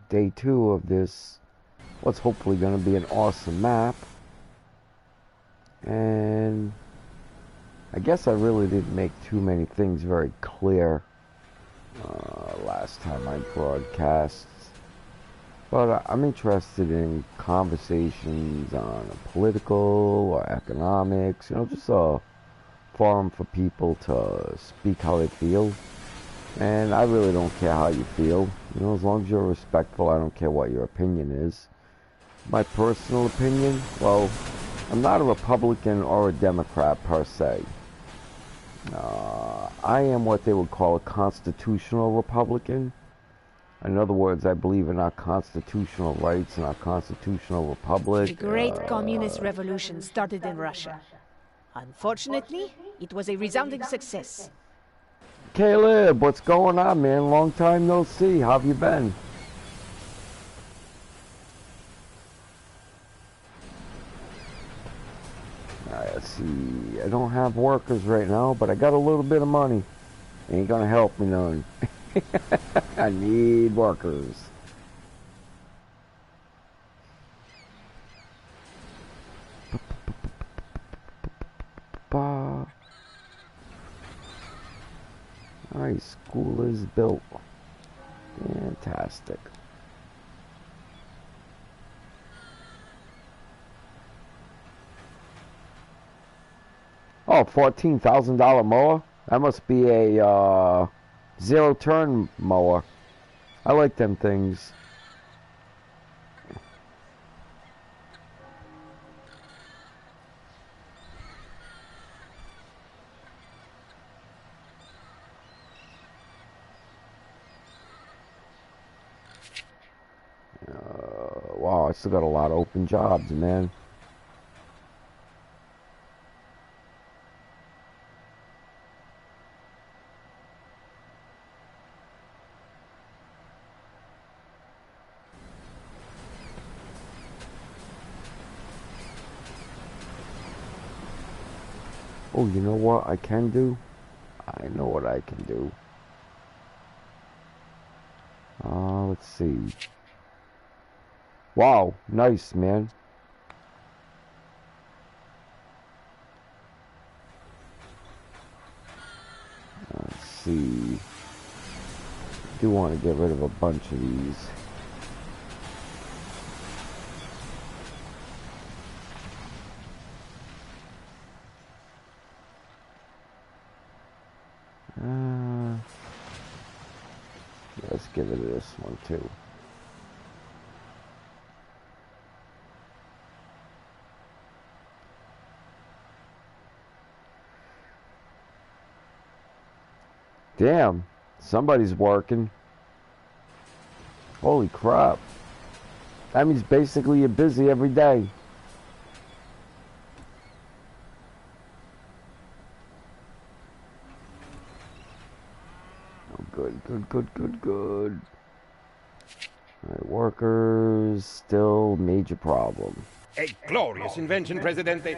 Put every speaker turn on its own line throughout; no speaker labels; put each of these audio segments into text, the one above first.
day 2 of this, what's hopefully going to be an awesome map. And I guess I really didn't make too many things very clear last time I broadcast. But I'm interested in conversations on political or economics, you know, just a forum for people to speak how they feel. And I really don't care how you feel. You know, as long as you're respectful, I don't care what your opinion is. My personal opinion, well, I'm not a Republican or a Democrat per se. I am what they would call a constitutional Republican. In other words, I believe in our constitutional rights and our constitutional republic.
The great communist revolution started in Russia. Unfortunately, it was a resounding success.
Caleb, what's going on, man? Long time no see. How have you been? Alright, let's see. I don't have workers right now, but I got a little bit of money. Ain't gonna help me none. I need workers. Alright, school is built. Fantastic. Oh, $14,000 mower? That must be a zero-turn mower. I like them things. Wow, I still got a lot of open jobs, man. Oh, you know what I can do? I know what I can do. Let's see. Wow, nice, man. Let's see. Do want to get rid of a bunch of these. Let's give it this one too. Damn, somebody's working. Holy crap. That means basically you're busy every day. Oh, good. Alright, workers, still major problem.
A glorious invention, Presidente.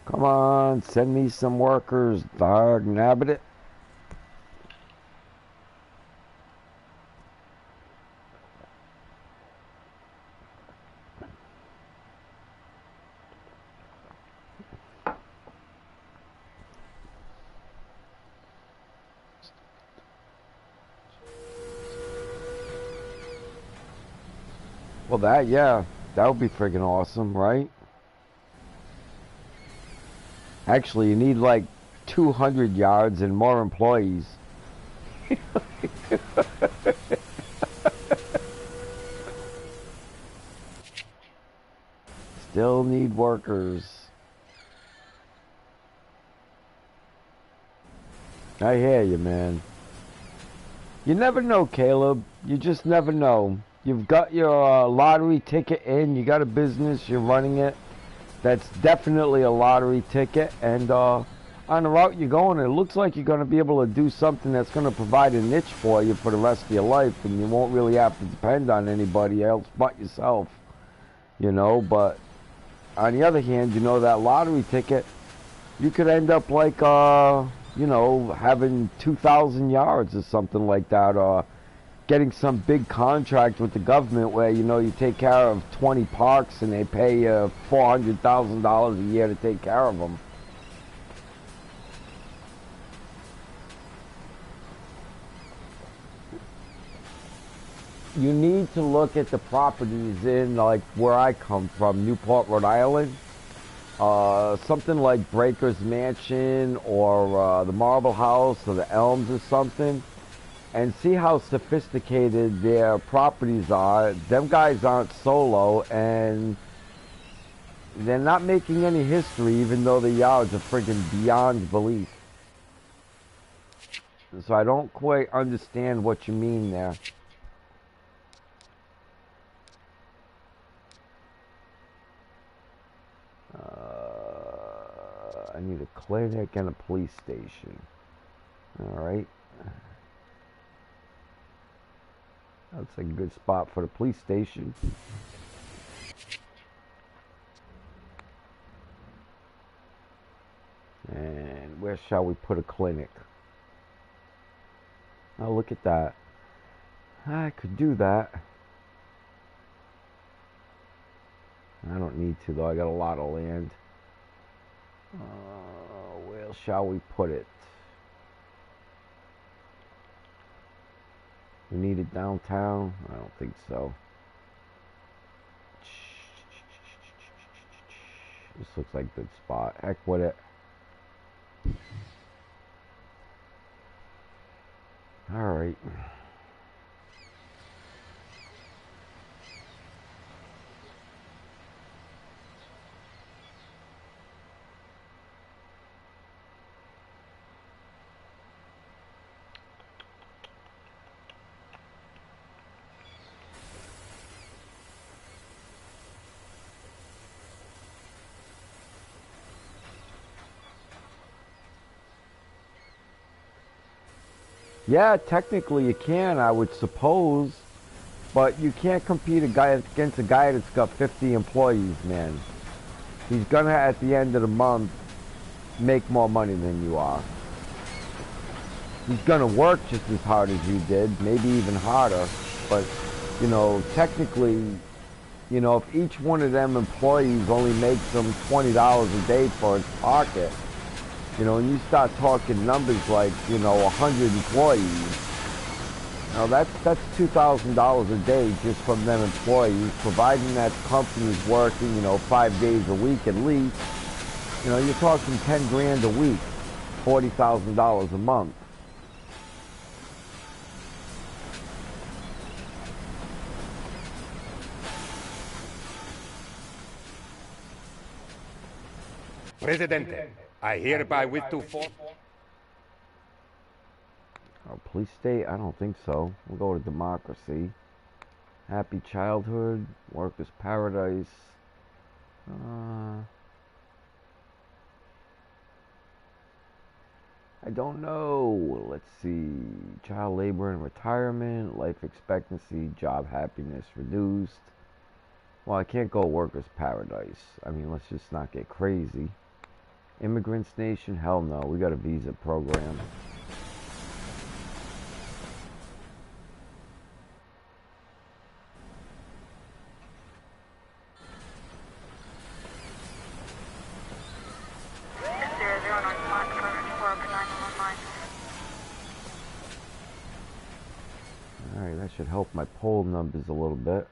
Come on, send me some workers, dog nabbit it. Well, that would be friggin' awesome, right? Actually, you need like 200 yards and more employees. Still need workers. I hear you, man. You never know, Caleb. You just never know. You've got your lottery ticket in. You got a business. You're running it. That's definitely a lottery ticket. And on the route you're going, it looks like you're going to be able to do something that's going to provide a niche for you for the rest of your life, and you won't really have to depend on anybody else but yourself, you know. But on the other hand, you know, that lottery ticket, you could end up like, you know, having 2,000 yards or something like that, or getting some big contract with the government where, you know, you take care of 20 parks and they pay you $400,000 a year to take care of them. You need to look at the properties in, like, where I come from, Newport, Rhode Island. Something like Breaker's Mansion or the Marble House or the Elms or something, and see how sophisticated their properties are. Them guys aren't solo, and they're not making any history, even though the yards are friggin' beyond belief. So I don't quite understand what you mean there. I need a clinic and a police station. Alright. That's a good spot for the police station. And where shall we put a clinic? Oh, look at that. I could do that. I don't need to, though. I got a lot of land. Where shall we put it? We need it downtown? I don't think so. This looks like a good spot. Heck with it. Alright. Yeah, technically you can, I would suppose, but you can't compete against a guy that's got 50 employees, man. He's gonna, at the end of the month, make more money than you are. He's gonna work just as hard as you did, maybe even harder, but, you know, technically, you know, if each one of them employees only makes them $20 a day for his pocket, you know, and you start talking numbers like, you know, 100 employees, now that's $2,000 a day just from them employees, providing that company's working, you know, 5 days a week at least. You know, you're talking 10 grand a week, $40,000 a month.
Presidente, I hereby wish to
Our police state? I don't think so. We'll go to democracy. Happy childhood, workers' paradise. I don't know. Let's see. Child labor and retirement, life expectancy, job happiness reduced. Well, I can't go workers' paradise. I mean, let's just not get crazy. Immigrants nation? Hell no. We got a visa program. Alright, that should help my poll numbers a little bit.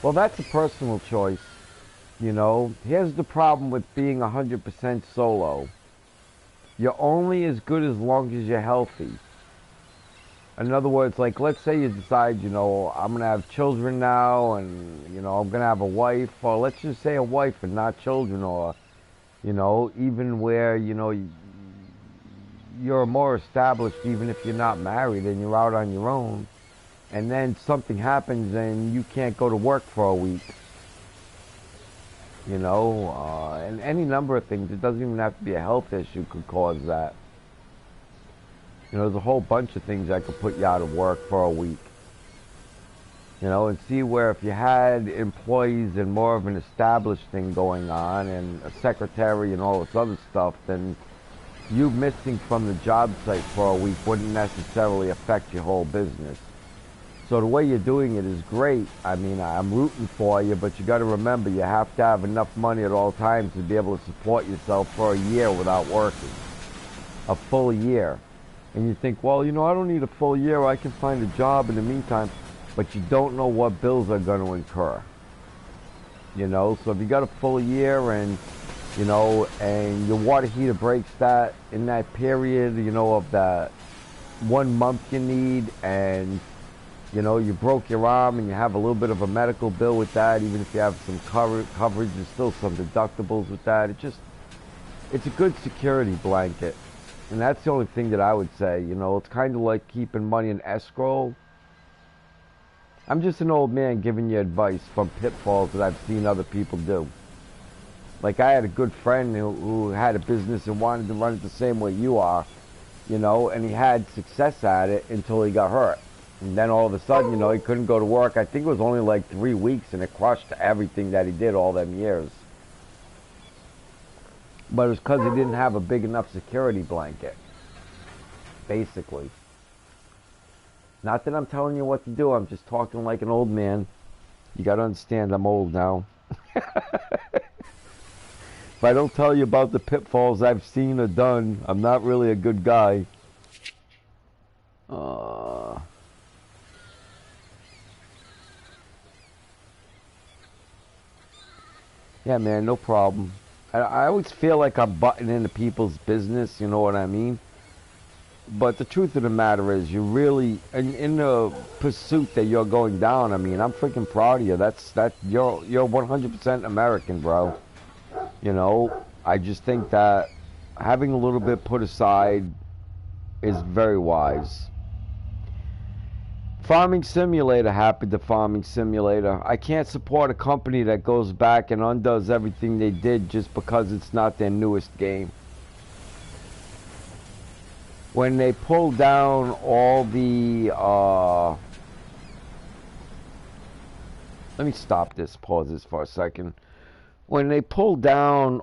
Well, that's a personal choice, you know. Here's the problem with being 100% solo. You're only as good as long as you're healthy. In other words, like, let's say you decide, I'm going to have children now, and, I'm going to have a wife, or let's just say a wife and not children, or, even where, you're more established, even if you're not married and you're out on your own, and then something happens and you can't go to work for a week, and any number of things. It doesn't even have to be a health issue could cause that. There's a whole bunch of things that could put you out of work for a week. And see where if you had employees and more of an established thing going on and a secretary and all this other stuff, then you missing from the job site for a week wouldn't necessarily affect your whole business. So the way you're doing it is great. I mean, I'm rooting for you, but you got to remember you have to have enough money at all times to be able to support yourself for a year without working. A full year. And you think, well, I don't need a full year. I can find a job in the meantime. But you don't know what bills are going to incur. So if you got a full year and, and your water heater breaks that in that period, of that 1 month you need, and, you broke your arm and you have a little bit of a medical bill with that, even if you have some coverage, there's still some deductibles with that. It's a good security blanket. And that's the only thing that I would say, it's kind of like keeping money in escrow. I'm just an old man giving you advice from pitfalls that I've seen other people do. Like, I had a good friend who had a business and wanted to run it the same way you are, and he had success at it until he got hurt. And then all of a sudden, he couldn't go to work. I think it was only like 3 weeks, and it crushed everything that he did all them years. But it was because he didn't have a big enough security blanket, basically. Not that I'm telling you what to do, I'm just talking like an old man. You gotta understand, I'm old now. If I don't tell you about the pitfalls I've seen or done, I'm not really a good guy. Yeah, man, no problem. I always feel like I'm butting into people's business, you know what I mean? But the truth of the matter is, you really, in the pursuit that you're going down, I mean, I'm freaking proud of you. You're 100% American, bro. I just think that having a little bit put aside is very wise. Farming Simulator happened to Farming Simulator. I can't support a company that goes back and undoes everything they did just because it's not their newest game. When they pulled down all the, let me stop this, pause this for a second. When they pulled down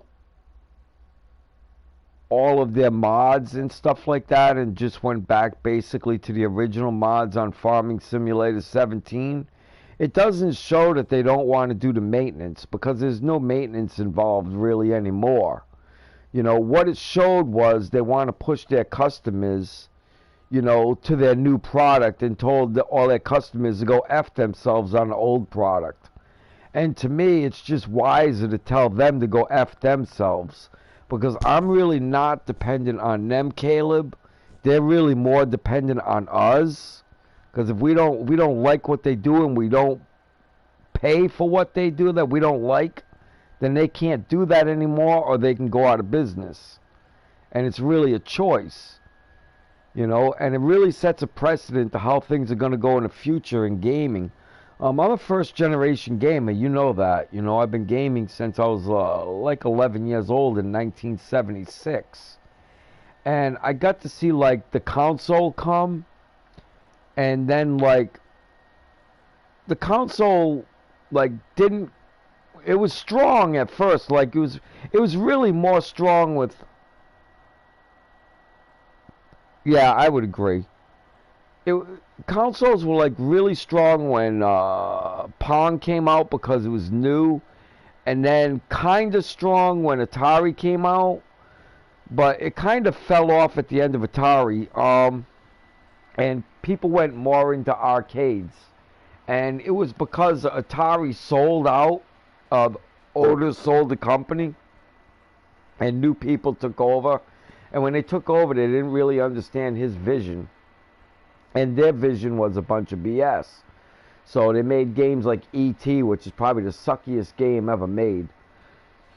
all of their mods and stuff like that and just went back basically to the original mods on Farming Simulator 17, it doesn't show that they don't want to do the maintenance, because there's no maintenance involved really anymore. What it showed was they want to push their customers, to their new product, and told all their customers to go F themselves on the old product. And to me, it's just wiser to tell them to go F themselves, because I'm really not dependent on them, Caleb. They're really more dependent on us, because if we don't like what they do and we don't pay for what they do that we don't like, then they can't do that anymore, or they can go out of business. And it's really a choice, and it really sets a precedent to how things are going to go in the future in gaming. I'm a first generation gamer, that. I've been gaming since I was like 11 years old in 1976. And I got to see like the console come, and then like the console like didn't, it was strong at first, like it was really more strong with, yeah, I would agree. Consoles were like really strong when Pong came out because it was new, and then kind of strong when Atari came out, but it kind of fell off at the end of Atari, and people went more into arcades, and it was because Atari sold out. Otis sold the company, and new people took over. And when they took over, they didn't really understand his vision. and their vision was a bunch of BS. So they made games like E.T., which is probably the suckiest game ever made,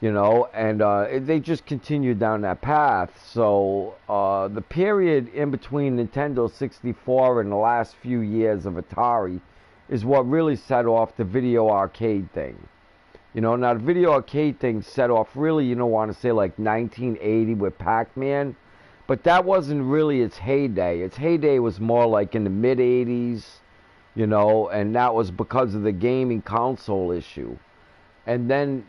you know, and they just continued down that path. So the period in between Nintendo 64 and the last few years of Atari is what really set off the video arcade thing. You know, now the video arcade thing set off really, you know, want to say like 1980 with Pac-Man, but that wasn't really its heyday. Its heyday was more like in the mid-80s, you know, and that was because of the gaming console issue. And then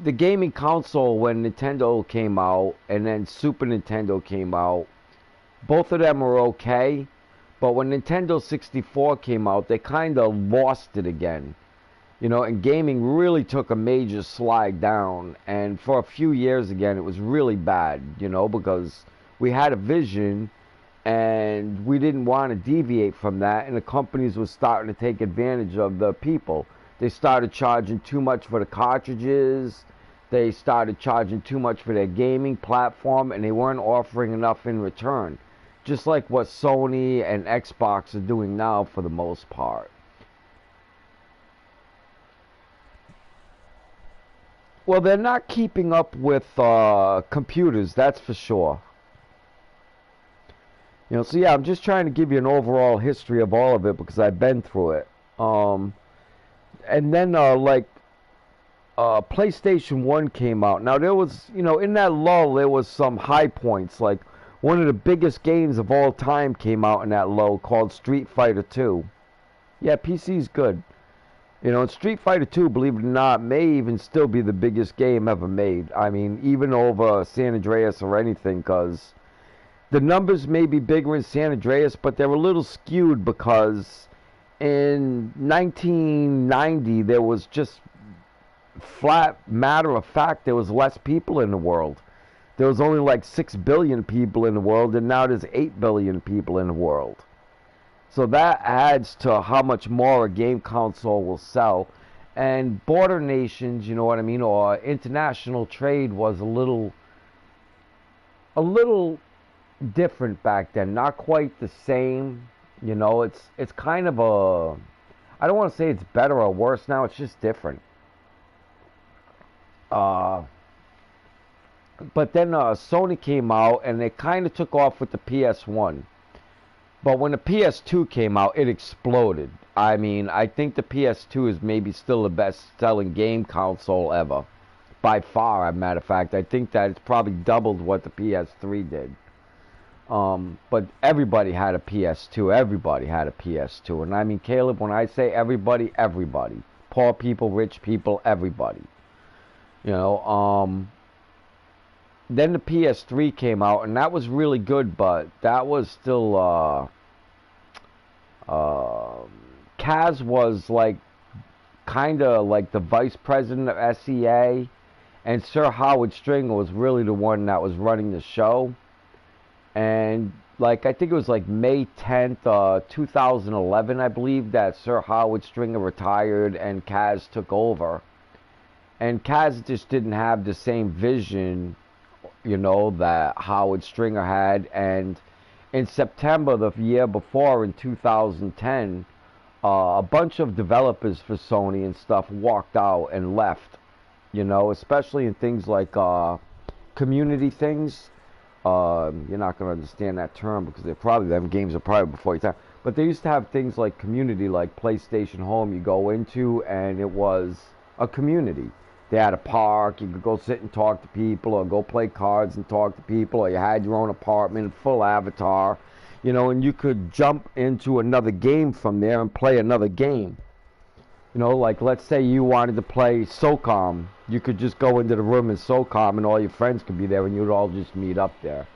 the gaming console, when Nintendo came out and then Super Nintendo came out, both of them were okay, but when Nintendo 64 came out, they kind of lost it again. You know, and gaming really took a major slide down. And for a few years again, it was really bad, you know, because we had a vision and we didn't want to deviate from that. And the companies were starting to take advantage of the people. They started charging too much for the cartridges. They started charging too much for their gaming platform, and they weren't offering enough in return. Just like what Sony and Xbox are doing now for the most part. Well, they're not keeping up with computers, that's for sure. You know, so yeah, I'm just trying to give you an overall history of all of it because I've been through it. And then, PlayStation 1 came out. Now, there was, you know, in that lull, there was some high points. Like, one of the biggest games of all time came out in that lull called Street Fighter 2. Yeah, PC's good. You know, Street Fighter 2, believe it or not, may even still be the biggest game ever made. I mean, even over San Andreas or anything, because the numbers may be bigger in San Andreas, but they're a little skewed because in 1990, there was just flat matter of fact, there was less people in the world. There was only like 6 billion people in the world, and now there's 8 billion people in the world. So that adds to how much more a game console will sell. And border nations, you know what I mean, or international trade was a little different back then. Not quite the same. You know, it's kind of a, I don't want to say it's better or worse now, it's just different. But then Sony came out and they kind of took off with the PS1. But when the PS2 came out, it exploded. I mean, I think the PS2 is maybe still the best-selling game console ever. By far, as a matter of fact. I think that it's probably doubled what the PS3 did. But everybody had a PS2. Everybody had a PS2. And I mean, Caleb, when I say everybody, everybody. Poor people, rich people, everybody. You know, then the PS3 came out, and that was really good, but that was still, Kaz was like, kind of like the vice president of SEA, and Sir Howard Stringer was really the one that was running the show. And like, I think it was like May 10th, 2011, I believe, that Sir Howard Stringer retired and Kaz took over. And Kaz just didn't have the same vision, you know, that Howard Stringer had. And in September the year before, in 2010, a bunch of developers for Sony and stuff walked out and left, you know, especially in things like community things. You're not going to understand that term because they're probably, them games are probably before your time. But they used to have things like community, like PlayStation Home you go into, and it was a community. They had a park, you could go sit and talk to people, or go play cards and talk to people, or you had your own apartment, full avatar, you know, and you could jump into another game from there and play another game. You know, like let's say you wanted to play SOCOM, you could just go into the room in SOCOM and all your friends could be there and you'd all just meet up there.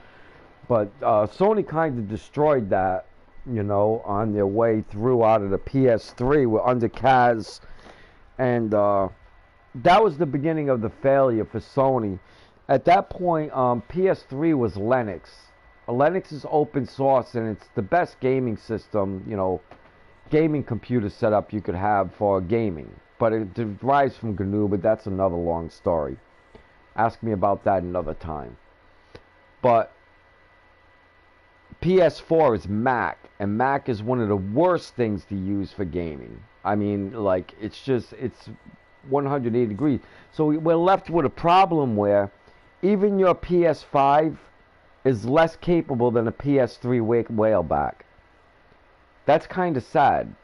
But Sony kind of destroyed that, you know, on their way through out of the PS3 under Kaz, and that was the beginning of the failure for Sony. At that point, PS3 was Linux. Linux is open source, and it's the best gaming system, you know, gaming computer setup you could have for gaming. But it derives from GNU, but that's another long story. Ask me about that another time. But PS4 is Mac, and Mac is one of the worst things to use for gaming. I mean, like, it's 180 degrees. So we're left with a problem where even your PS5 is less capable than a PS3 whaleback. That's kind of sad.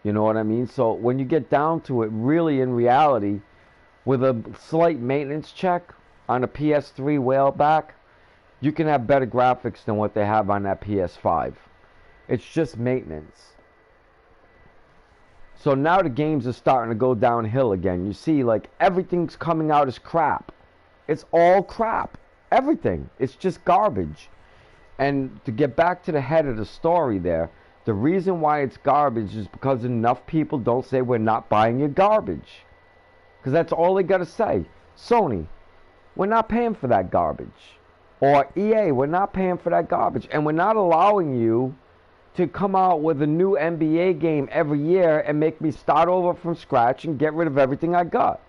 You know what I mean? So when you get down to it, really in reality, with a slight maintenance check on a PS3 whaleback, you can have better graphics than what they have on that PS5. It's just maintenance. So now the games are starting to go downhill again. You see, like, everything's coming out as crap. It's all crap. Everything. It's just garbage. And to get back to the head of the story there, the reason why it's garbage is because enough people don't say we're not buying your garbage. Because that's all they got to say. Sony, we're not paying for that garbage. Or EA, we're not paying for that garbage. And we're not allowing you to come out with a new NBA game every year and make me start over from scratch and get rid of everything I got.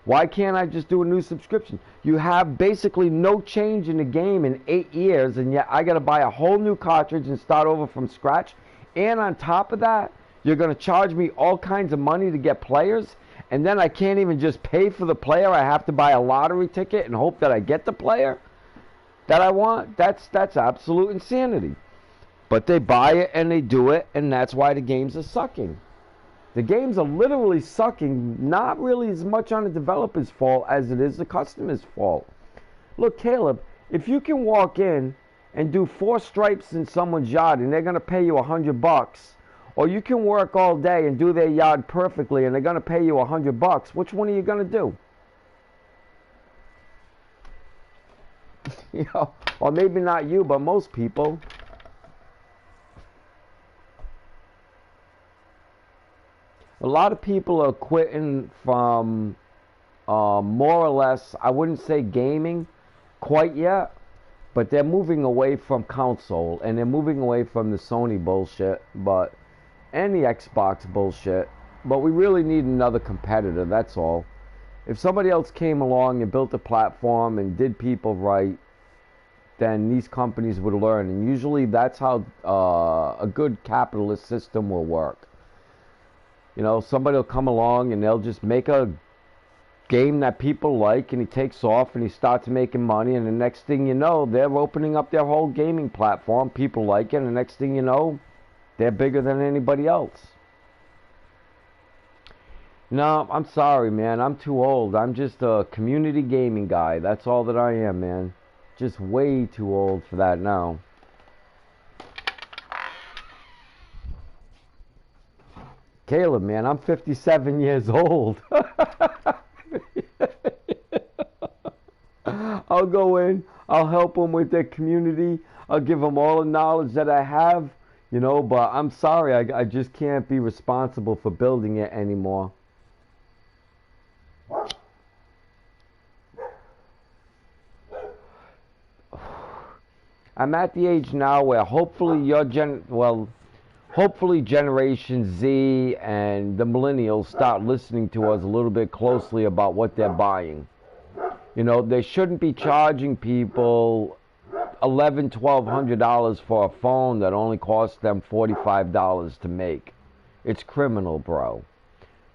Why can't I just do a new subscription? You have basically no change in the game in 8 years, and yet I got to buy a whole new cartridge and start over from scratch. And on top of that, you're going to charge me all kinds of money to get players, and then I can't even just pay for the player. I have to buy a lottery ticket and hope that I get the player that I want. That's absolute insanity. But they buy it and they do it, and that's why the games are sucking. The games are literally sucking, not really as much on the developer's fault as it is the customer's fault. Look, Caleb, if you can walk in and do 4 stripes in someone's yard and they're going to pay you $100, or you can work all day and do their yard perfectly and they're going to pay you $100, which one are you going to do? You know, or maybe not you, but most people. A lot of people are quitting from more or less, I wouldn't say gaming quite yet, but they're moving away from console and they're moving away from the Sony bullshit and the Xbox bullshit. But we really need another competitor, that's all. If somebody else came along and built a platform and did people right, then these companies would learn. And usually that's how a good capitalist system will work. You know, somebody will come along and they'll just make a game that people like, and he takes off and he starts making money, and the next thing you know, they're opening up their whole gaming platform. People like it, and the next thing you know, they're bigger than anybody else. No, I'm sorry, man. I'm too old. I'm just a community gaming guy. That's all that I am, man. Just way too old for that now. Caleb, man, I'm 57 years old. I'll go in, I'll help them with their community, I'll give them all the knowledge that I have, you know, but I'm sorry, I just can't be responsible for building it anymore. I'm at the age now where hopefully hopefully Generation Z and the millennials start listening to us a little bit closely about what they're buying. You know, they shouldn't be charging people $1,100, $1,200 for a phone that only costs them $45 to make. It's criminal, bro.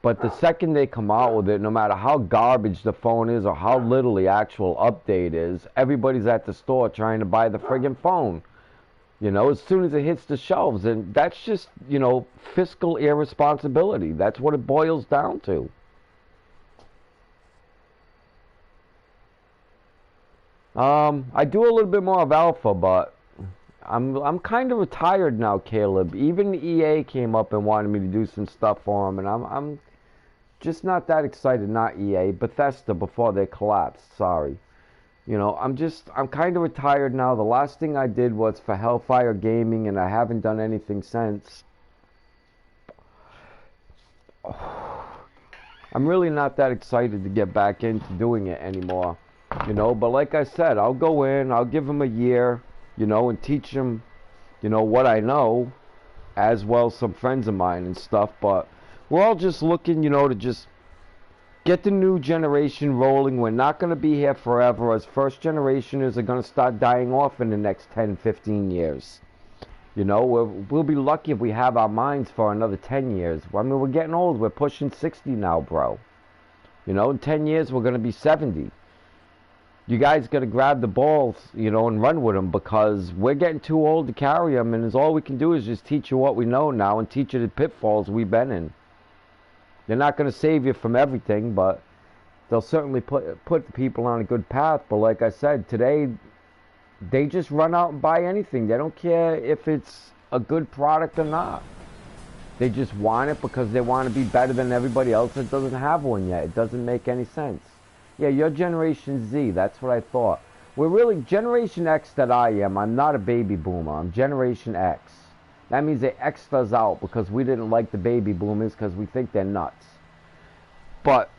But the second they come out with it, no matter how garbage the phone is or how little the actual update is, everybody's at the store trying to buy the friggin' phone. You know, as soon as it hits the shelves. And that's just, you know, fiscal irresponsibility. That's what it boils down to. I do a little bit more of alpha, but I'm kind of retired now, Caleb. Even EA came up and wanted me to do some stuff for them, and I'm just not that excited. Not EA, Bethesda before they collapsed. Sorry. You know, I'm kind of retired now. The last thing I did was for Hellfire Gaming, and I haven't done anything since. I'm really not that excited to get back into doing it anymore. You know, but like I said, I'll go in, I'll give them a year, you know, and teach them, you know, what I know, as well as some friends of mine and stuff. But we're all just looking, you know, to just get the new generation rolling. We're not going to be here forever, as first generationers are going to start dying off in the next 10, 15 years. You know, we'll be lucky if we have our minds for another 10 years. I mean, we're getting old. We're pushing 60 now, bro. You know, in 10 years, we're going to be 70. You guys got to grab the balls, you know, and run with them, because we're getting too old to carry them, and all we can do is just teach you what we know now and teach you the pitfalls we've been in. They're not going to save you from everything, but they'll certainly put the people on a good path. But like I said, today, they just run out and buy anything. They don't care if it's a good product or not. They just want it because they want to be better than everybody else that doesn't have one yet. It doesn't make any sense. Yeah, you're Generation Z. That's what I thought. We're really Generation X that I am. I'm not a baby boomer. I'm Generation X. That means they X'd us out because we didn't like the baby boomers because we think they're nuts. But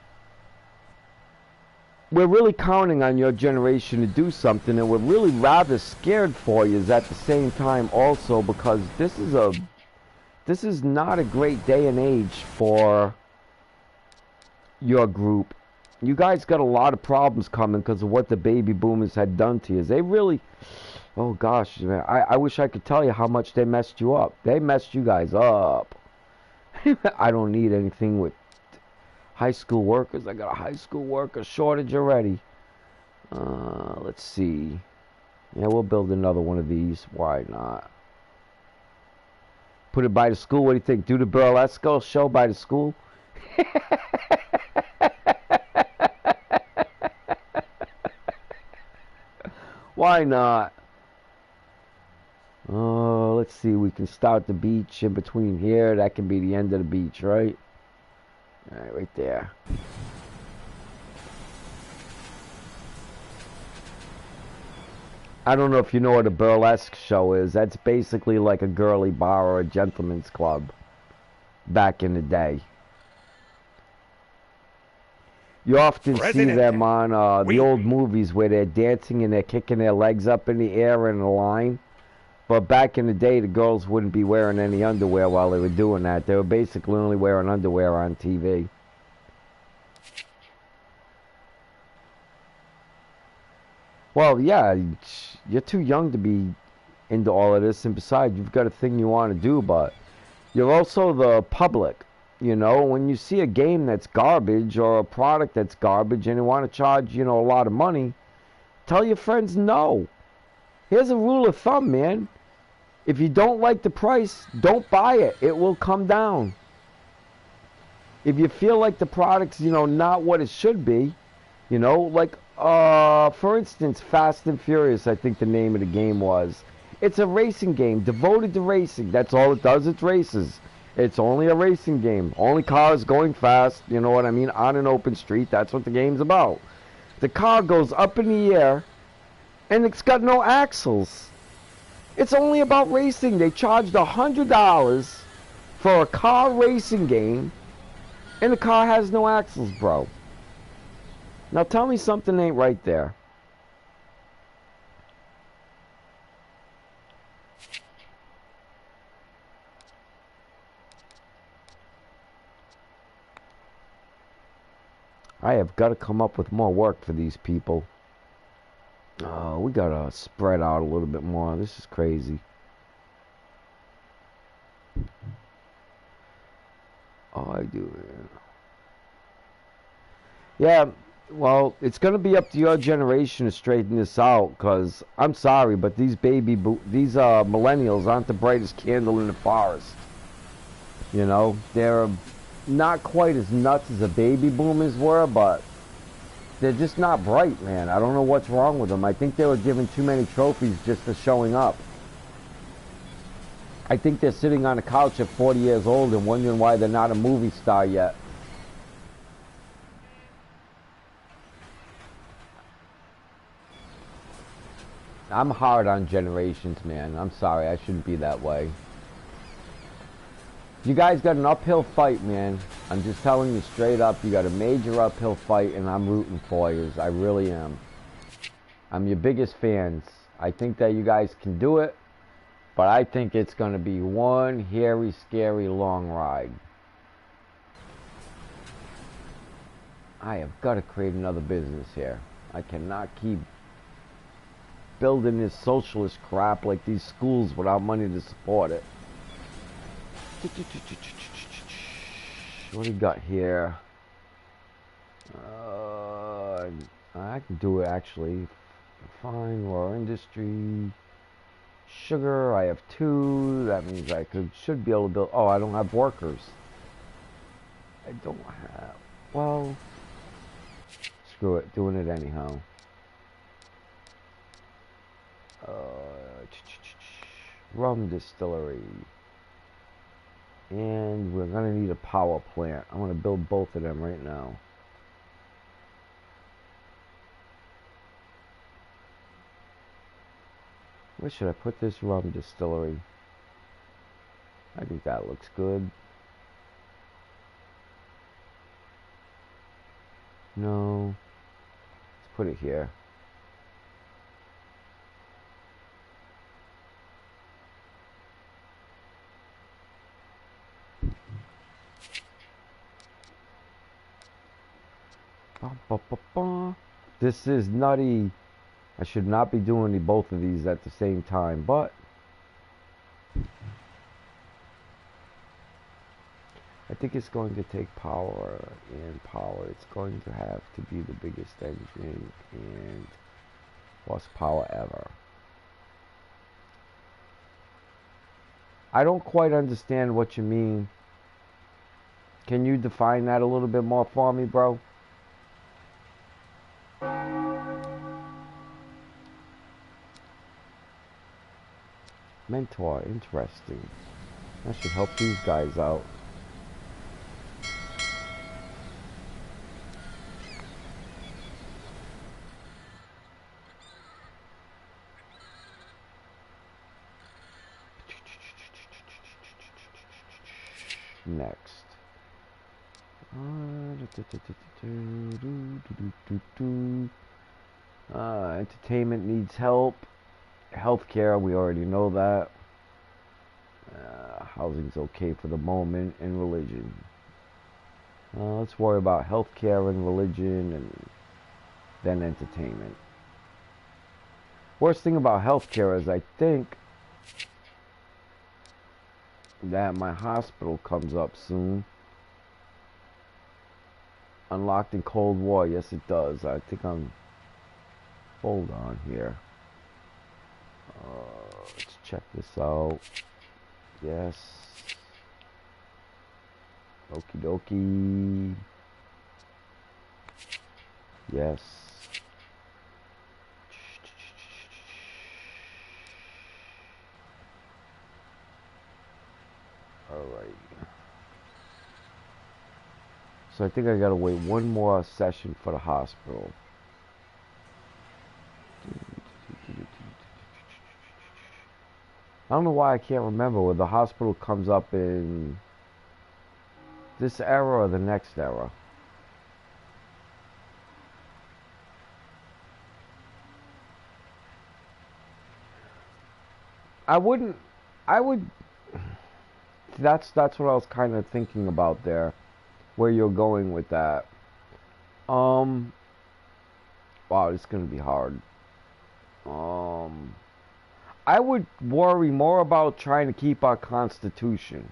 we're really counting on your generation to do something, and we're really rather scared for you at the same time also, because this is not a great day and age for your group. You guys got a lot of problems coming because of what the baby boomers had done to you. They really, oh gosh, man, I wish I could tell you how much they messed you up. They messed you guys up. I don't need anything with high school workers. I got a high school worker shortage already. Let's see. Yeah, we'll build another one of these. Why not? Put it by the school. What do you think? Do the burlesque show by the school? Why not? Oh, let's see. We can start the beach in between here. That can be the end of the beach, right? All right there. I don't know if you know what a burlesque show is. That's basically like a girly bar or a gentleman's club back in the day. You often see them on the old movies where they're dancing and they're kicking their legs up in the air in a line. But back in the day, the girls wouldn't be wearing any underwear while they were doing that. They were basically only wearing underwear on TV. Well, yeah, you're too young to be into all of this. And besides, you've got a thing you want to do, but you're also the public. You know, when you see a game that's garbage or a product that's garbage and you want to charge, you know, a lot of money, tell your friends no. Here's a rule of thumb, man. If you don't like the price, don't buy it. It will come down. If you feel like the product's, you know, not what it should be, you know, like, for instance, Fast and Furious, I think the name of the game was. It's a racing game devoted to racing. That's all it does. It's races. It's only a racing game. Only cars going fast, you know what I mean, on an open street. That's what the game's about. The car goes up in the air, and it's got no axles. It's only about racing. They charged $100 for a car racing game, and the car has no axles, bro. Now tell me something ain't right there. I have got to come up with more work for these people. Oh, we got to spread out a little bit more. This is crazy. Oh, I do. Yeah, well, it's going to be up to your generation to straighten this out, because I'm sorry, but these millennials aren't the brightest candle in the forest. You know, they're not quite as nuts as the baby boomers were, but they're just not bright, man. I don't know what's wrong with them. I think they were given too many trophies just for showing up. I think they're sitting on a couch at 40 years old and wondering why they're not a movie star yet. I'm hard on generations, man. I'm sorry. I shouldn't be that way. You guys got an uphill fight, man. I'm just telling you straight up, you got a major uphill fight, and I'm rooting for you. I really am. I'm your biggest fans. I think that you guys can do it, but I think it's going to be one hairy, scary, long ride. I have got to create another business here. I cannot keep building this socialist crap like these schools without money to support it. What do you got here? I can do it actually. Fine, raw industry. Sugar, I have 2. That means I should be able to build. Oh, I don't have workers. I don't have. Well, screw it. Doing it anyhow. Rum distillery. And we're gonna need a power plant. I'm gonna build both of them right now. Where should I put this rum distillery? I think that looks good. No. Let's put it here. This is nutty. I should not be doing both of these at the same time, but I think it's going to take power, and power. It's going to have to be the biggest engine and horsepower ever. I don't quite understand what you mean. Can you define that a little bit more for me, bro? Mentor, interesting. That should help these guys out. Next. Entertainment needs help. Healthcare, we already know that. Housing's okay for the moment, and religion. Let's worry about healthcare and religion, and then entertainment. Worst thing about healthcare is I think that my hospital comes up soon. Unlocked in Cold War, yes it does. I think I'm... Hold on here. Let's check this out. Yes. Okie dokie. Yes. Alright. So I think I gotta wait one more session for the hospital. I don't know why I can't remember whether the hospital comes up in this era or the next era. I would, that's what I was kind of thinking about there, where you're going with that. Wow, it's gonna be hard. I would worry more about trying to keep our Constitution.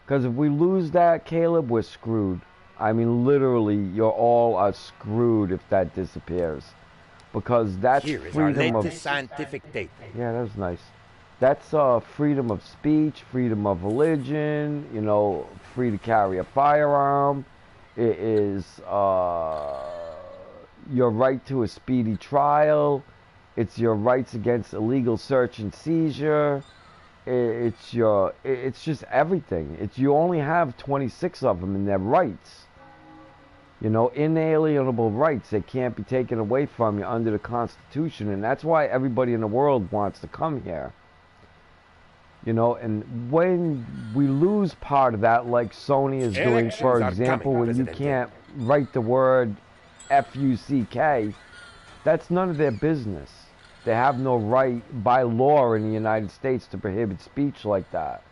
Because if we lose that, Caleb, we're screwed. I mean, literally, you're all are screwed if that disappears. Because that's
Here is
freedom
our
of...
latest scientific data.
Yeah, that was nice. That's freedom of speech, freedom of religion, you know, free to carry a firearm. It is your right to a speedy trial. It's your rights against illegal search and seizure. It's just everything. You only have 26 of them, and they're rights. You know, inalienable rights. They can't be taken away from you under the Constitution, and that's why everybody in the world wants to come here. You know, and when we lose part of that, like Sony is doing, for example, when you can't write the word F-U-C-K, that's none of their business. They have no right by law in the United States to prohibit speech like that.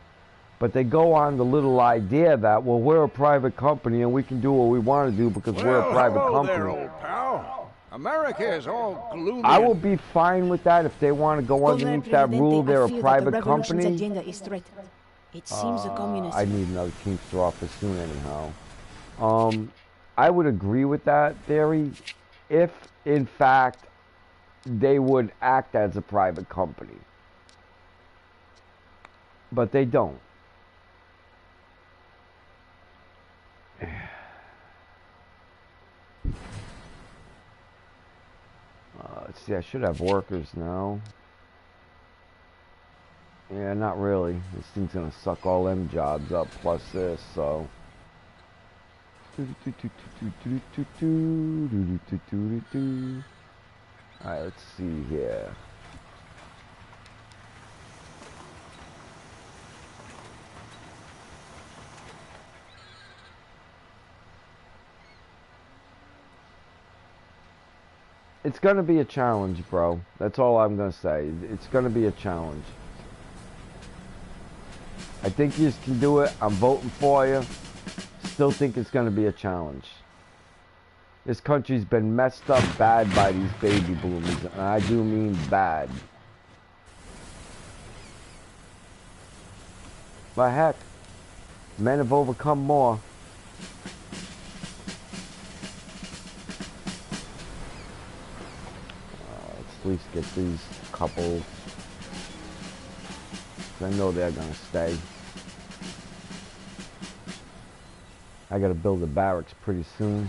But they go on the little idea that, well, we're a private company and we can do what we want to do because we're a private company.
There, old pal. America is all gloomy.
I will be fine with that if they want to go underneath that rule. They're a private company.
Agenda is threatened. It seems the communists...
I need another Teamster office soon anyhow. I would agree with that theory if, in fact, they would act as a private company. But they don't. Let's see, I should have workers now. Yeah, not really. This thing's gonna suck all them jobs up plus this, so. Alright, let's see here. It's gonna be a challenge, bro. That's all I'm gonna say. It's gonna be a challenge. I think you can do it. I'm voting for you. Still think it's gonna be a challenge. This country's been messed up bad by these baby boomers, and I do mean bad. But heck, men have overcome more. Let's at least get these couples. I know they're gonna stay. I gotta build the barracks pretty soon.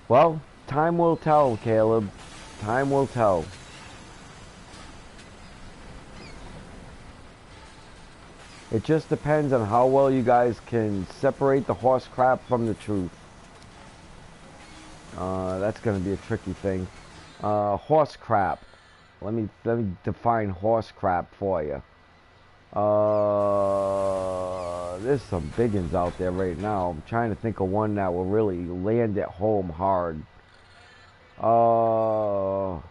Well, time will tell, Caleb. Time will tell. It just depends on how well you guys can separate the horse crap from the truth. That's going to be a tricky thing. Horse crap. Let me define horse crap for you. There's some big ones out there right now. I'm trying to think of one that will really land at home hard. Oh.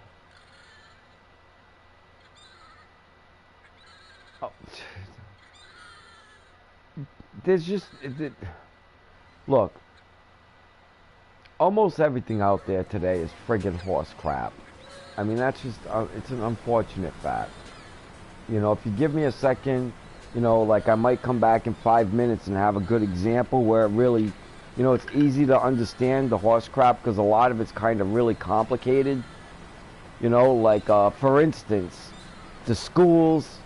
There's just... Look. Almost everything out there today is friggin' horse crap. I mean, that's just... it's an unfortunate fact. You know, if you give me a second, you know, like I might come back in 5 minutes and have a good example where it really, you know, it's easy to understand the horse crap because a lot of it's kind of really complicated. You know, like, for instance, the schools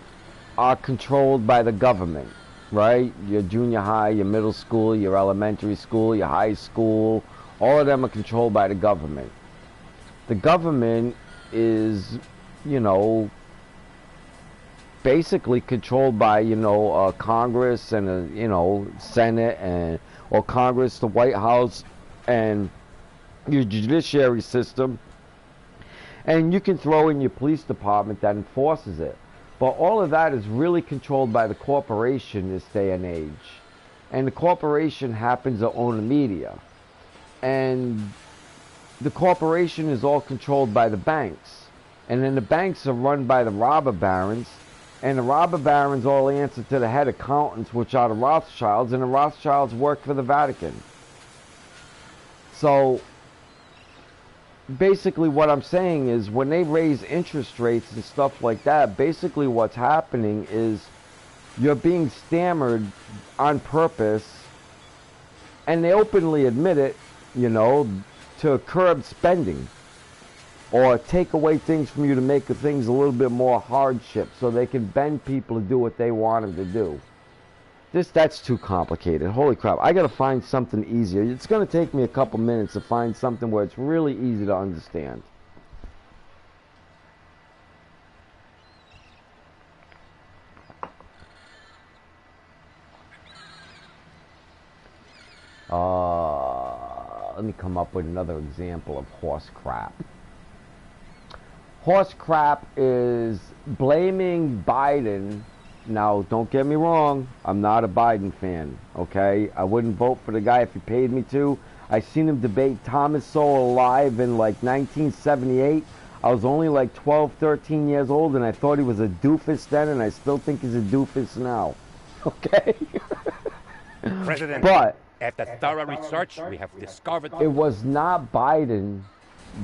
are controlled by the government, right? Your junior high, your middle school, your elementary school, your high school, all of them are controlled by the government. The government is, you know, basically controlled by, you know, Congress and, you know, Senate and, or Congress, the White House, and your judiciary system. And you can throw in your police department that enforces it. But all of that is really controlled by the corporation this day and age. And the corporation happens to own the media. And the corporation is all controlled by the banks. And then the banks are run by the robber barons. And the robber barons all answer to the head accountants, which are the Rothschilds. And the Rothschilds work for the Vatican. So basically what I'm saying is when they raise interest rates and stuff like that, basically what's happening is you're being stammered on purpose, and they openly admit it, you know, to curb spending or take away things from you to make things a little bit more hardship so they can bend people to do what they want them to do. That's too complicated. Holy crap. I gotta find something easier. It's gonna take me a couple minutes to find something where it's really easy to understand. Let me come up with another example of horse crap. Horse crap is blaming Biden. Now, don't get me wrong, I'm not a Biden fan, okay? I wouldn't vote for the guy if he paid me to. I seen him debate Thomas Sowell live in like 1978. I was only like 12, 13 years old, and I thought he was a doofus then, and I still think he's a doofus now. Okay?
President,
But
after thorough research, we have discovered...
it was not Biden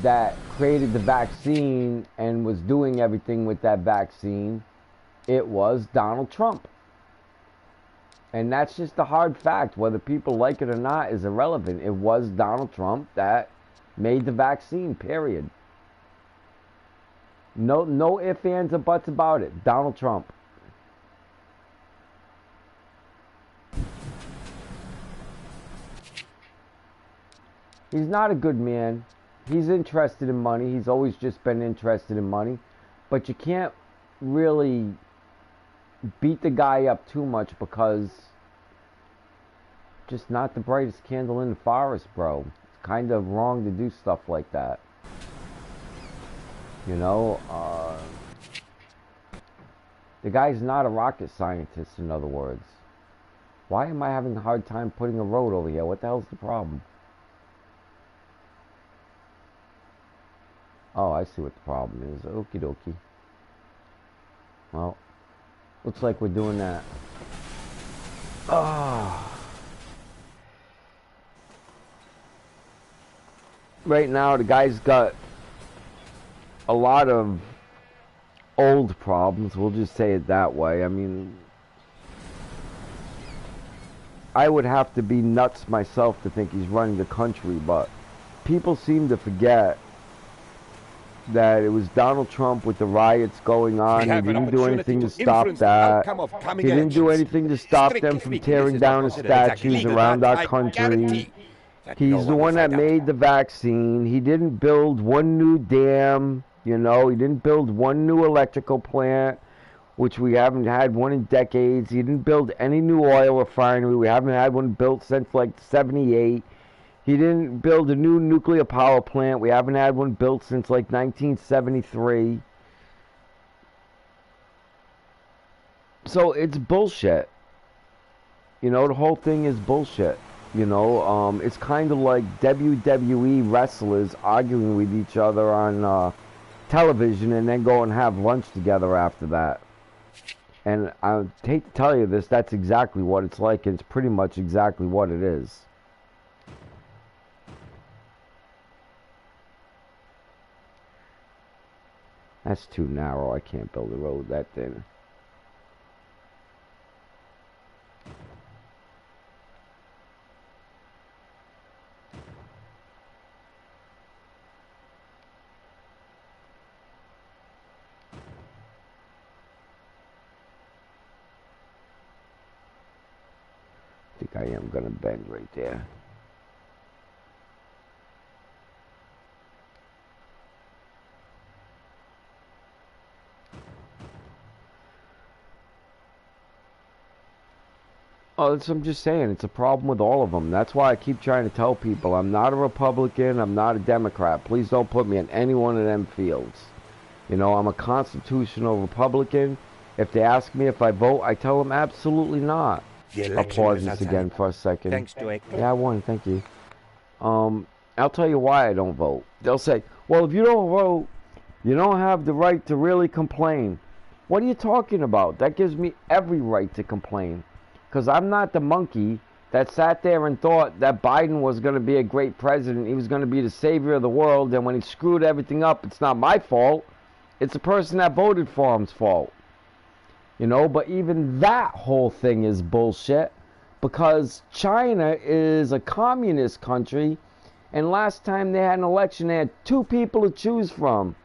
that created the vaccine and was doing everything with that vaccine. It was Donald Trump. And that's just a hard fact. Whether people like it or not is irrelevant. It was Donald Trump that made the vaccine, period. No ifs, ands, or buts about it. Donald Trump. He's not a good man. He's interested in money. He's always just been interested in money. But you can't really beat the guy up too much because just not the brightest candle in the forest, bro. It's kind of wrong to do stuff like that. You know, the guy's not a rocket scientist, in other words. Why am I having a hard time putting a road over here? What the hell's the problem? Oh, I see what the problem is. Okie dokie. Well, looks like we're doing that. Right now, the guy's got a lot of old problems. We'll just say it that way. I mean, I would have to be nuts myself to think he's running the country, but people seem to forget that it was Donald Trump with the riots going on. He didn't do anything to stop that. He didn't do anything to stop them from tearing down the statues around our country. He's the one that made the vaccine. He didn't build one new dam, you know. He didn't build one new electrical plant, which we haven't had one in decades. He didn't build any new oil refinery. We haven't had one built since like '78. He didn't build a new nuclear power plant. We haven't had one built since like 1973. So it's bullshit. You know, the whole thing is bullshit. You know, it's kind of like WWE wrestlers arguing with each other on television and then go and have lunch together after that. And I hate to tell you this, that's exactly what it's like. It's pretty much exactly what it is. That's too narrow. I can't build a road that thin. I think I am going to bend right there. Oh, I'm just saying, it's a problem with all of them. That's why I keep trying to tell people, I'm not a Republican, I'm not a Democrat. Please don't put me in any one of them fields. You know, I'm a constitutional Republican. If they ask me if I vote, I tell them absolutely not. I'll pause this again for a second.
Thanks, Joey.
Yeah, I won, thank you. I'll tell you why I don't vote. They'll say, well, if you don't vote, you don't have the right to really complain. What are you talking about? That gives me every right to complain. Because I'm not the monkey that sat there and thought that Biden was going to be a great president. He was going to be the savior of the world. And when he screwed everything up, it's not my fault. It's the person that voted for him's fault. You know, but even that whole thing is bullshit. Because China is a communist country. And last time they had an election, they had 2 people to choose from.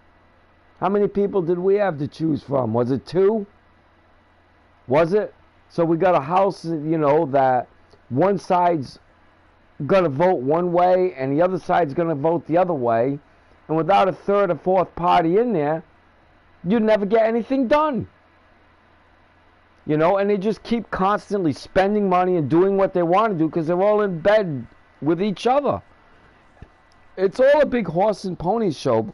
How many people did we have to choose from? Was it 2? Was it? So we got a house, you know, that one side's going to vote one way and the other side's going to vote the other way. And without a third or fourth party in there, you'd never get anything done. You know, and they just keep constantly spending money and doing what they want to do because they're all in bed with each other. It's all a big horse and pony show.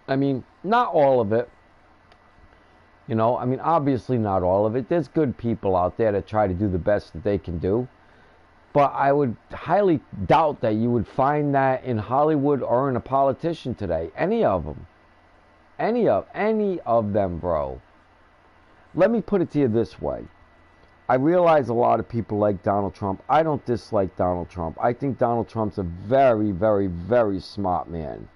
I mean, not all of it. You know, I mean, obviously not all of it. There's good people out there that try to do the best that they can do. But I would highly doubt that you would find that in Hollywood or in a politician today. Any of them. Any of them, bro. Let me put it to you this way. I realize a lot of people like Donald Trump. I don't dislike Donald Trump. I think Donald Trump's a very, very, very smart man.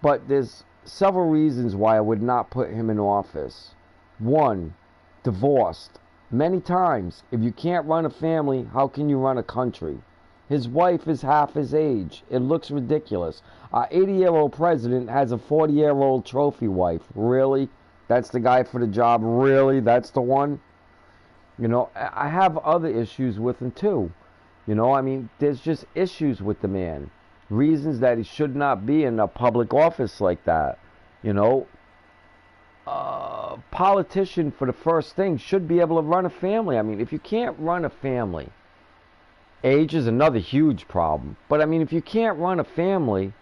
But there's several reasons why I would not put him in office. One, divorced. Many times. If you can't run a family, how can you run a country? His wife is half his age. It looks ridiculous. Our 80-year-old president has a 40-year-old trophy wife. Really? That's the guy for the job? Really? That's the one? You know, I have other issues with him too. You know, I mean, there's just issues with the man. Reasons that he should not be in a public office like that. You know, a politician, for the first thing, should be able to run a family. I mean, if you can't run a family, age is another huge problem. But I mean, if you can't run a family,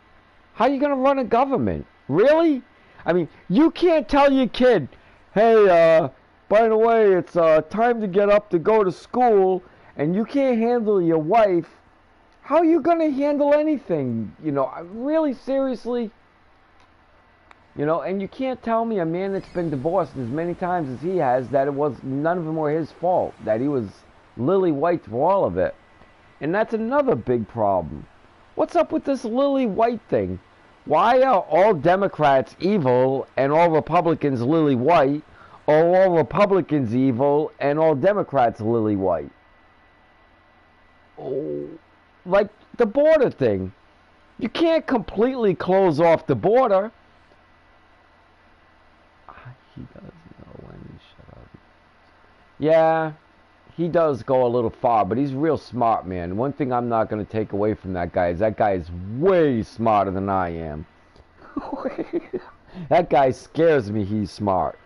how are you going to run a government? Really? I mean, you can't tell your kid, hey, by the way, it's time to get up to go to school, and you can't handle your wife. How are you going to handle anything? You know, really, seriously? You know, and you can't tell me a man that's been divorced as many times as he has that it was none of them were his fault, that he was lily white for all of it. And that's another big problem. What's up with this lily white thing? Why are all Democrats evil and all Republicans lily white, or all Republicans evil and all Democrats lily white? Oh, like the border thing. You can't completely close off the border. He does know when you shut up. Yeah, he does go a little far, but he's real smart, man. One thing I'm not going to take away from that guy is way smarter than I am. That guy scares me. He's smart,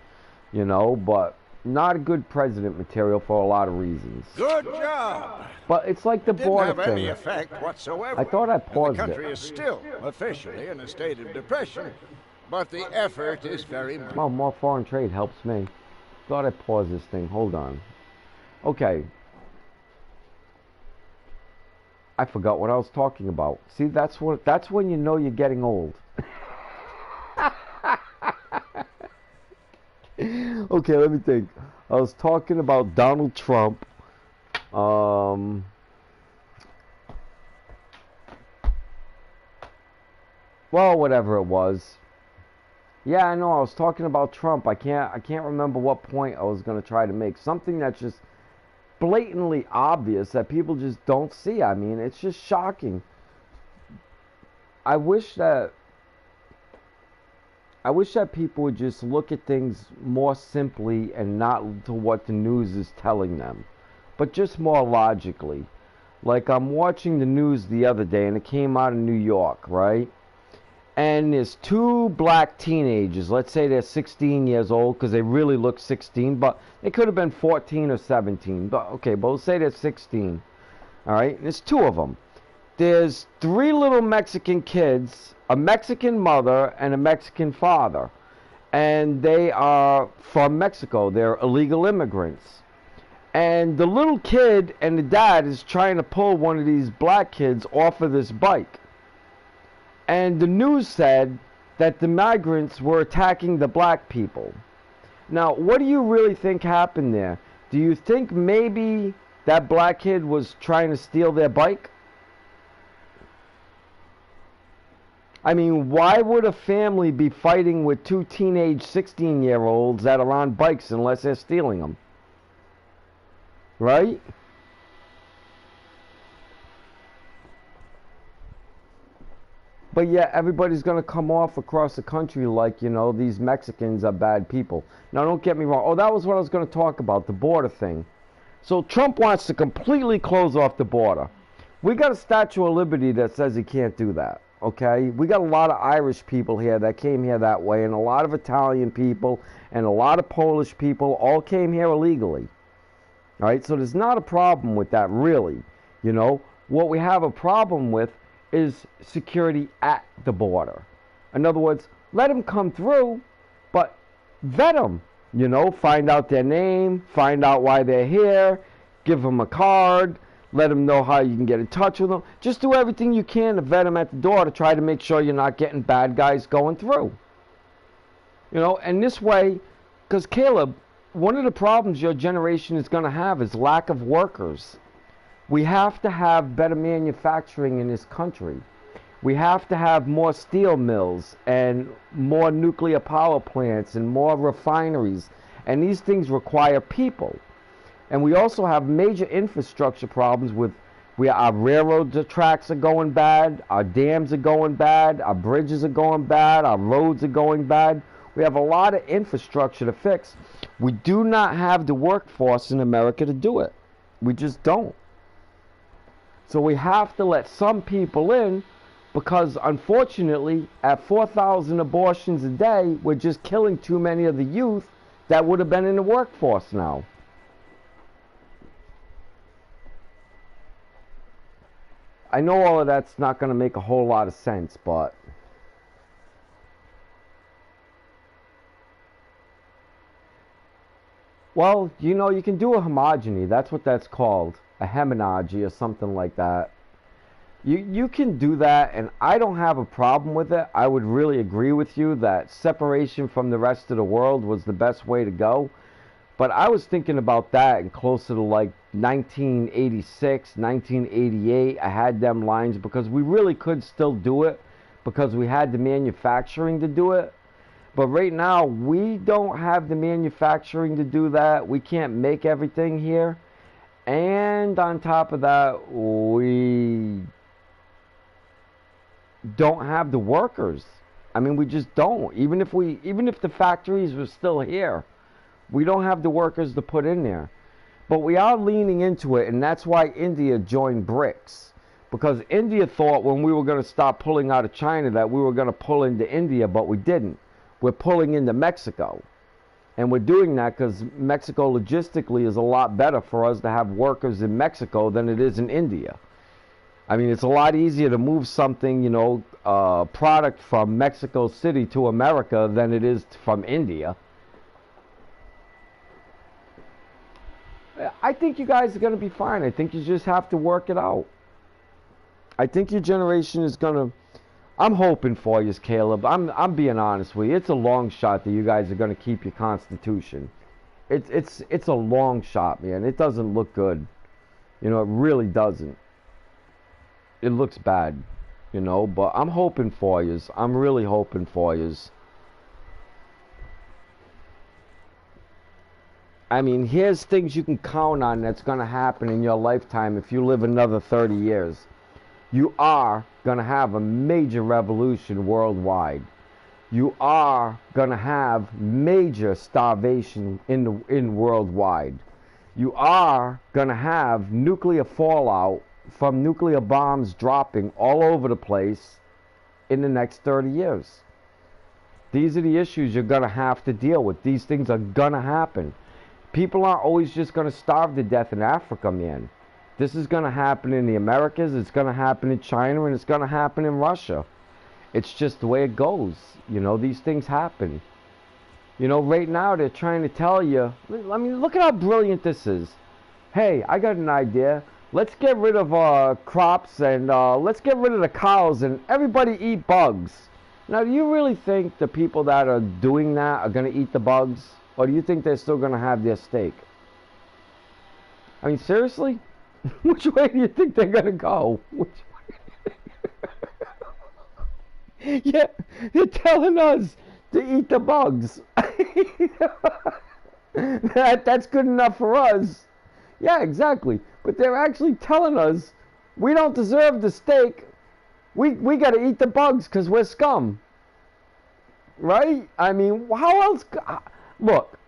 you know, but not a good president material for a lot of reasons.
Good job.
But it's like the border
Didn't have
thing.
any effect whatsoever.
I thought I paused
and the country
it.
is still officially in a state of depression, but the effort is very much.
Oh, more foreign trade helps me. Thought I paused this thing. Hold on. Okay. I forgot what I was talking about. See, that's when you know you're getting old. Okay, let me think. I was talking about Donald Trump. Well, whatever it was. Yeah, I know. I was talking about Trump. I can't remember what point I was going to try to make. Something that's just blatantly obvious that people just don't see. I mean, it's just shocking. I wish that people would just look at things more simply and not to what the news is telling them, but just more logically. Like, I'm watching the news the other day, and it came out of New York, right? And there's two black teenagers. Let's say they're 16 years old, because they really look 16, but they could have been 14 or 17. But okay, but let's say they're 16. All right, and there's two of them. There's three little Mexican kids, a Mexican mother and a Mexican father. And they are from Mexico. They're illegal immigrants. And the little kid and the dad is trying to pull one of these black kids off of this bike. And the news said that the migrants were attacking the black people. Now, what do you really think happened there? Do you think maybe that black kid was trying to steal their bike? I mean, why would a family be fighting with two teenage 16-year-olds that are on bikes unless they're stealing them? Right? But yeah, everybody's going to come off across the country like, you know, these Mexicans are bad people. Now, don't get me wrong. Oh, that was what I was going to talk about, the border thing. So Trump wants to completely close off the border. We got a Statue of Liberty that says he can't do that, okay? We got a lot of Irish people here that came here that way, and a lot of Italian people, and a lot of Polish people all came here illegally. All right, so there's not a problem with that, really. You know, what we have a problem with is security at the border. In other words, let them come through, but vet them. You know, find out their name, find out why they're here, give them a card, let them know how you can get in touch with them. Just do everything you can to vet them at the door to try to make sure you're not getting bad guys going through. You know, and this way, because Caleb, one of the problems your generation is going to have is lack of workers. We have to have better manufacturing in this country. We have to have more steel mills and more nuclear power plants and more refineries. And these things require people. And we also have major infrastructure problems with our railroad tracks are going bad, our dams are going bad, our bridges are going bad, our roads are going bad. We have a lot of infrastructure to fix. We do not have the workforce in America to do it. We just don't. So we have to let some people in, because unfortunately at 4,000 abortions a day, we're just killing too many of the youth that would have been in the workforce now. I know all of that's not going to make a whole lot of sense, but well, you know, you can do a homogeny. That's what that's called, a hemorrhagy or something like that. You can do that, and I don't have a problem with it. I would really agree with you that separation from the rest of the world was the best way to go. But I was thinking about that and closer to like 1986, 1988. I had them lines because we really could still do it because we had the manufacturing to do it. But right now, we don't have the manufacturing to do that. We can't make everything here. And on top of that, we don't have the workers. I mean, we just don't. Even if the factories were still here, we don't have the workers to put in there. But we are leaning into it, and that's why India joined BRICS. Because India thought when we were going to stop pulling out of China that we were going to pull into India, but we didn't. We're pulling into Mexico. And we're doing that because Mexico logistically is a lot better for us to have workers in Mexico than it is in India. I mean, it's a lot easier to move something, you know, product from Mexico City to America than it is from India. I think you guys are going to be fine. I think you just have to work it out. I think your generation is going to... I'm hoping for you, Caleb. I'm being honest with you. It's a long shot that you guys are going to keep your Constitution. It's a long shot, man. It doesn't look good. You know, it really doesn't. It looks bad, you know, but I'm hoping for yous. I'm really hoping for yous. I mean, here's things you can count on that's going to happen in your lifetime if you live another 30 years. You are going to have a major revolution worldwide. You are going to have major starvation in worldwide. You are going to have nuclear fallout from nuclear bombs dropping all over the place in the next 30 years. These are the issues you're going to have to deal with. These things are going to happen. People aren't always just going to starve to death in Africa, man. This is going to happen in the Americas, it's going to happen in China, and it's going to happen in Russia. It's just the way it goes. You know, these things happen. You know, right now they're trying to tell you, I mean, look at how brilliant this is. Hey, I got an idea. Let's get rid of crops and let's get rid of the cows and everybody eat bugs. Now, do you really think the people that are doing that are going to eat the bugs? Or do you think they're still going to have their steak? I mean, seriously? Which way do you think they're going to go? Which way? Yeah, they're telling us to eat the bugs. That's good enough for us. Yeah, exactly. But they're actually telling us we don't deserve the steak. We got to eat the bugs because we're scum. Right? I mean, how else? Look,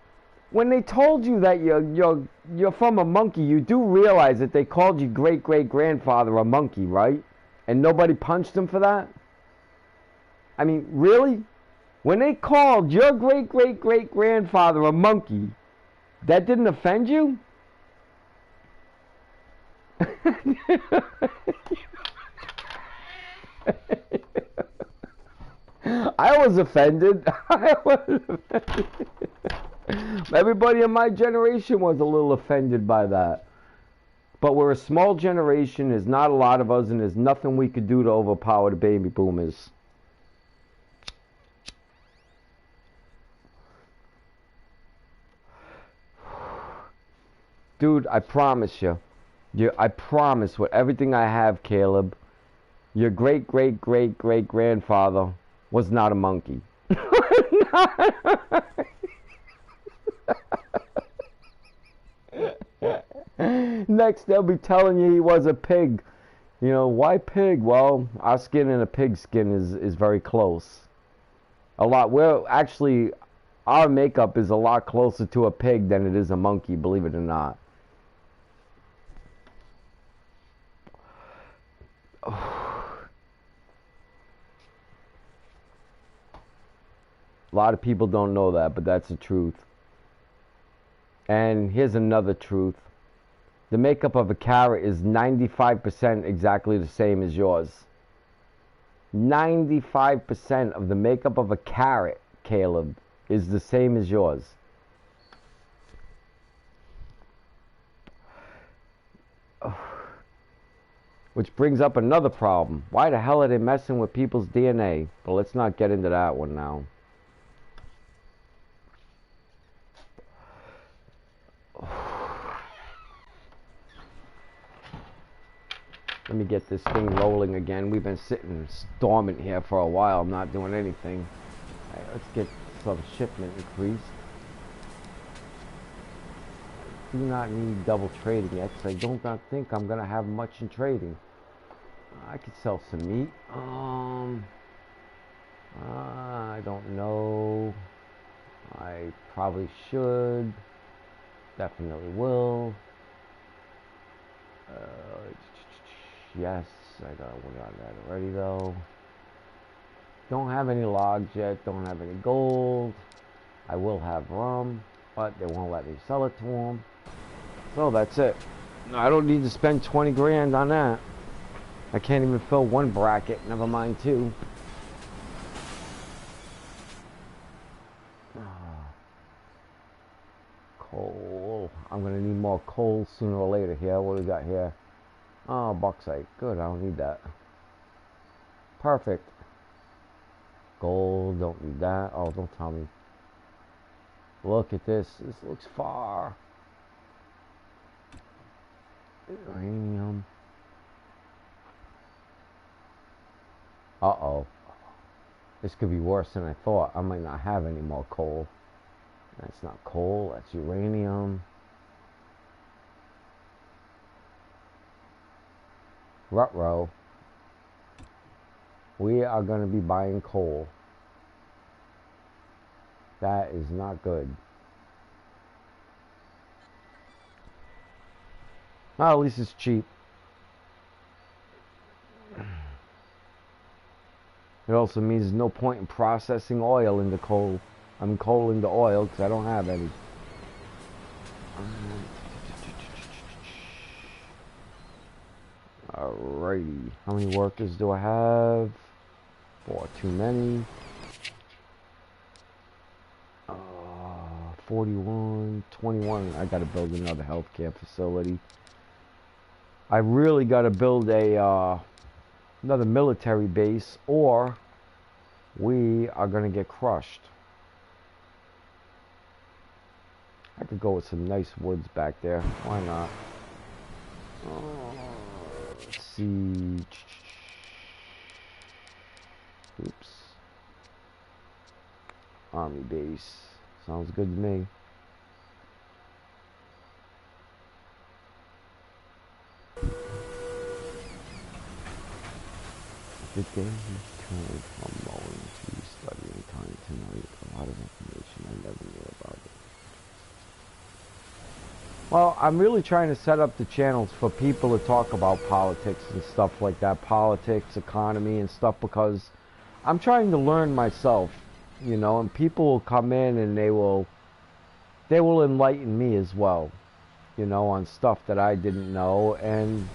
when they told you that you're from a monkey, you do realize that they called your great-great-grandfather a monkey, right? And nobody punched him for that? I mean, really? When they called your great-great-great-grandfather a monkey, that didn't offend you? I was offended. I was offended. Everybody in my generation was a little offended by that. But we're a small generation, there's not a lot of us, and there's nothing we could do to overpower the baby boomers. Dude, I promise you. I promise with everything I have, Caleb, your great-great-great-great-grandfather was not a monkey. Next, they'll be telling you he was a pig. You know, why pig? Well, our skin and a pig's skin is very close. A lot. Well, actually, our makeup is a lot closer to a pig than it is a monkey, believe it or not. A lot of people don't know that, but that's the truth. And here's another truth. The makeup of a carrot is 95% exactly the same as yours. 95% of the makeup of a carrot, Caleb, is the same as yours. Which brings up another problem. Why the hell are they messing with people's DNA? But let's not get into that one now. Let me get this thing rolling again. We've been sitting dormant here for a while, not doing anything. All right, let's get some shipment increased. Do not need double trading yet, because I don't think I'm gonna have much in trading. I could sell some meat. I don't know. I probably should. Definitely will. Yes, I got one on that already though. Don't have any logs yet. Don't have any gold. I will have rum, but they won't let me sell it to them. So that's it. I don't need to spend 20 grand on that. I can't even fill one bracket, never mind two. Coal. I'm gonna need more coal sooner or later here. What do we got here? Oh, bauxite. Good, I don't need that. Perfect. Gold, don't need that. Oh, don't tell me. Look at this. This looks far. Uranium. Uh-oh. This could be worse than I thought. I might not have any more coal. That's not coal, that's uranium. Ruh-roh. We are going to be buying coal. That is not good. Well, at least it's cheap. It also means there's no point in processing oil into coal. I mean coal into oil, because I don't have any. Alrighty. How many workers do I have? 4, too many. 41, 21. I gotta build another healthcare facility. I really gotta build a another military base, or we are gonna get crushed. I could go with some nice woods back there. Why not? Let's see. Oops. Army base. Sounds good to me. The day is turned from mowing to studying time tonight. A lot of information I never knew about it. Well, I'm really trying to set up the channels for people to talk about politics and stuff like that. Politics, economy and stuff, because I'm trying to learn myself, you know, and people will come in and they will enlighten me as well, you know, on stuff that I didn't know. And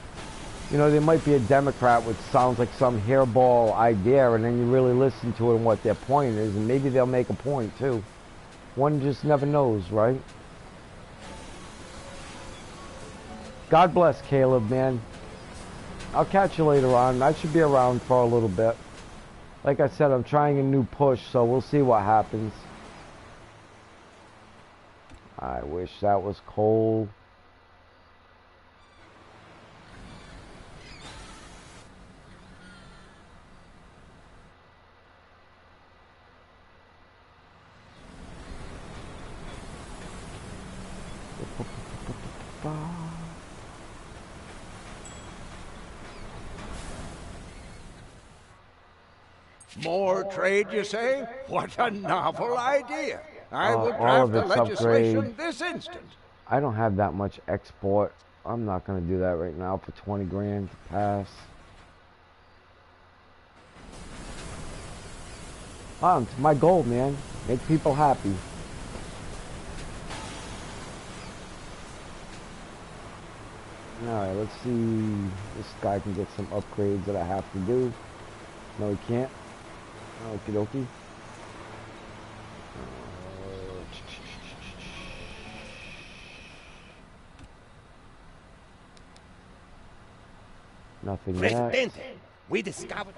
you know, there might be a Democrat which sounds like some hairball idea, and then you really listen to it and what their point is, and maybe they'll make a point too. One just never knows, right? God bless, Caleb, man. I'll catch you later on. I should be around for a little bit. Like I said, I'm trying a new push, so we'll see what happens. I wish that was coal.
More trade, you say? What a novel idea. I will
All
draft
of
the
its upgrade.
legislation this instant.
I don't have that much export. I'm not going to do that right now for 20 grand to pass. It's my goal, man. Make people happy. Alright, let's see. This guy can get some upgrades that I have to do. No, he can't. Okie dokie. Nothing yet.
Presidente, we discovered.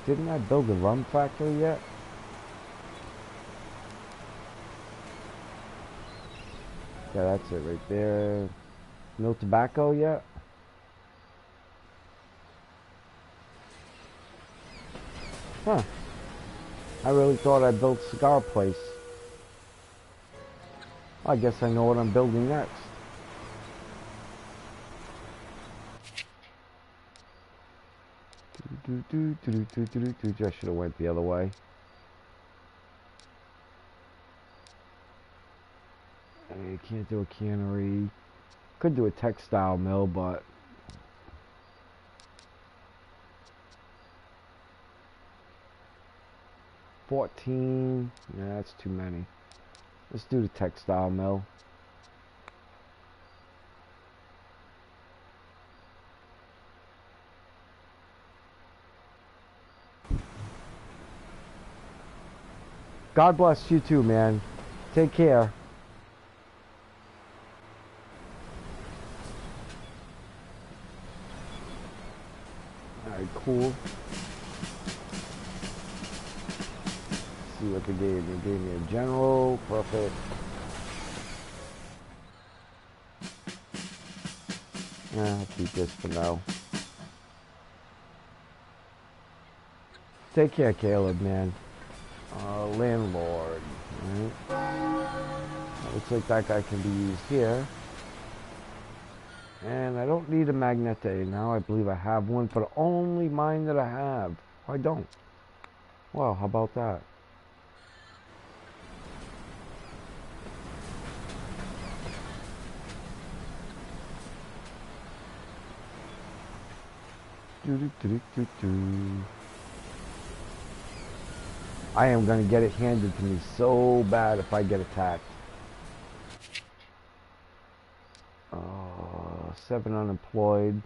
Didn't I build a rum factory yet? Yeah, that's it right there. No tobacco yet? Huh. I really thought I built a cigar place. I guess I know what I'm building next. I should have went the other way. You can't do a cannery. Could do a textile mill, but 14. Yeah, that's too many. Let's do the textile mill. God bless you too, man. Take care. Alright, cool. Let's see what they gave me. They gave me a general. Perfect. I'll keep this for now. Take care, Caleb, man. Landlord. Right. Looks like that guy can be used here. And I don't need a magnete now. I believe I have one for the only mine that I have. I don't. Well, how about that? I am going to get it handed to me so bad if I get attacked. 7 unemployed.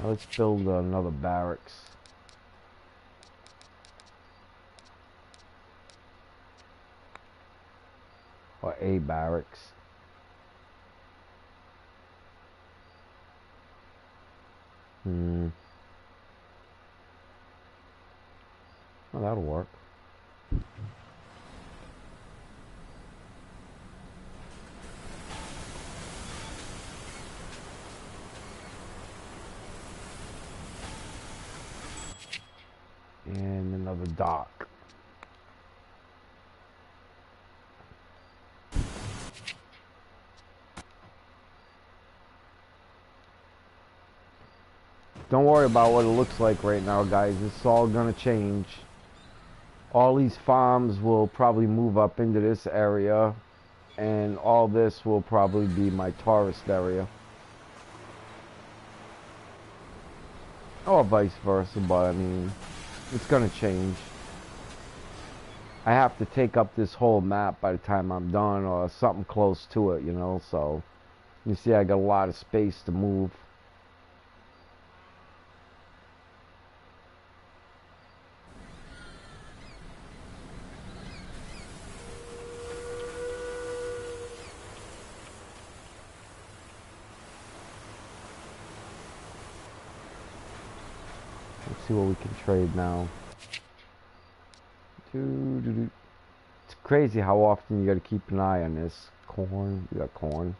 Now let's build another barracks. Or a barracks. Well, that'll work. And another dock. Don't worry about what it looks like right now, guys. It's all gonna change. All these farms will probably move up into this area, and all this will probably be my tourist area. Or vice versa, but I mean, it's gonna change. I have to take up this whole map by the time I'm done, or something close to it, you know, so you see I got a lot of space to move. Let's see what we can trade now. It's crazy how often you got to keep an eye on this. Corn, we got corn.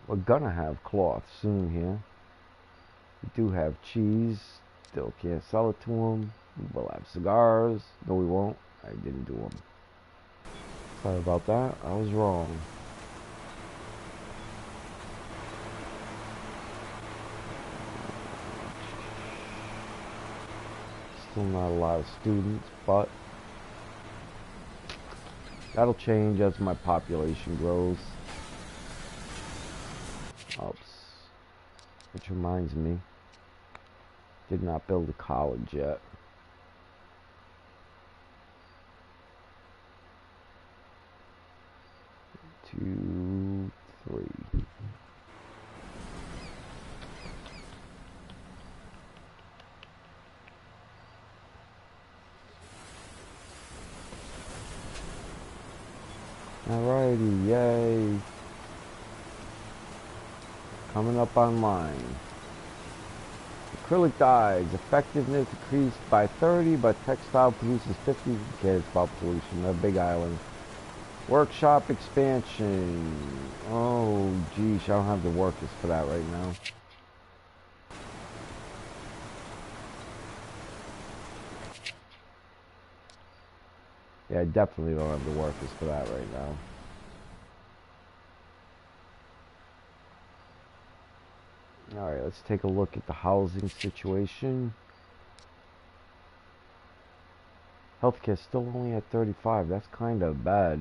We're gonna have cloth soon here. We do have cheese. Still can't sell it to them. We'll have cigars. No, we won't. I didn't do them. Sorry about that. I was wrong. Still not a lot of students, but that'll change as my population grows. Oops. Which reminds me, did not build a college yet. 2, 3. Alrighty, yay. Coming up online. Acrylic dyes, effectiveness decreased by 30, but textile produces 50. Who cares about pollution? They're a big island. Workshop expansion. Oh, geez, I don't have the workers for that right now. Yeah, I definitely don't have the workers for that right now. Alright, let's take a look at the housing situation. Healthcare still only at 35. That's kind of bad.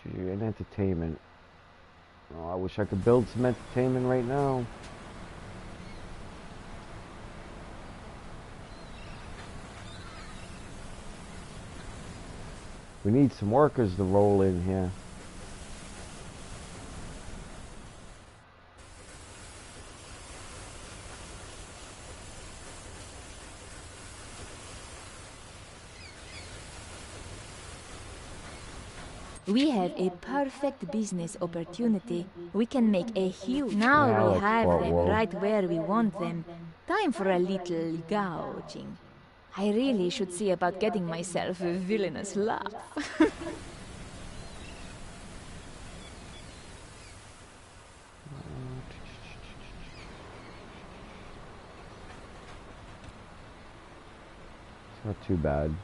And entertainment. Oh, I wish I could build some entertainment right now. We need some workers to roll in here.
We have a perfect business opportunity. We can make a huge...
Yeah,
Now we
let's
have
spot
them
wool.
right where we want them. Time for a little gouging. I really should see about getting myself a villainous laugh.
It's not too bad.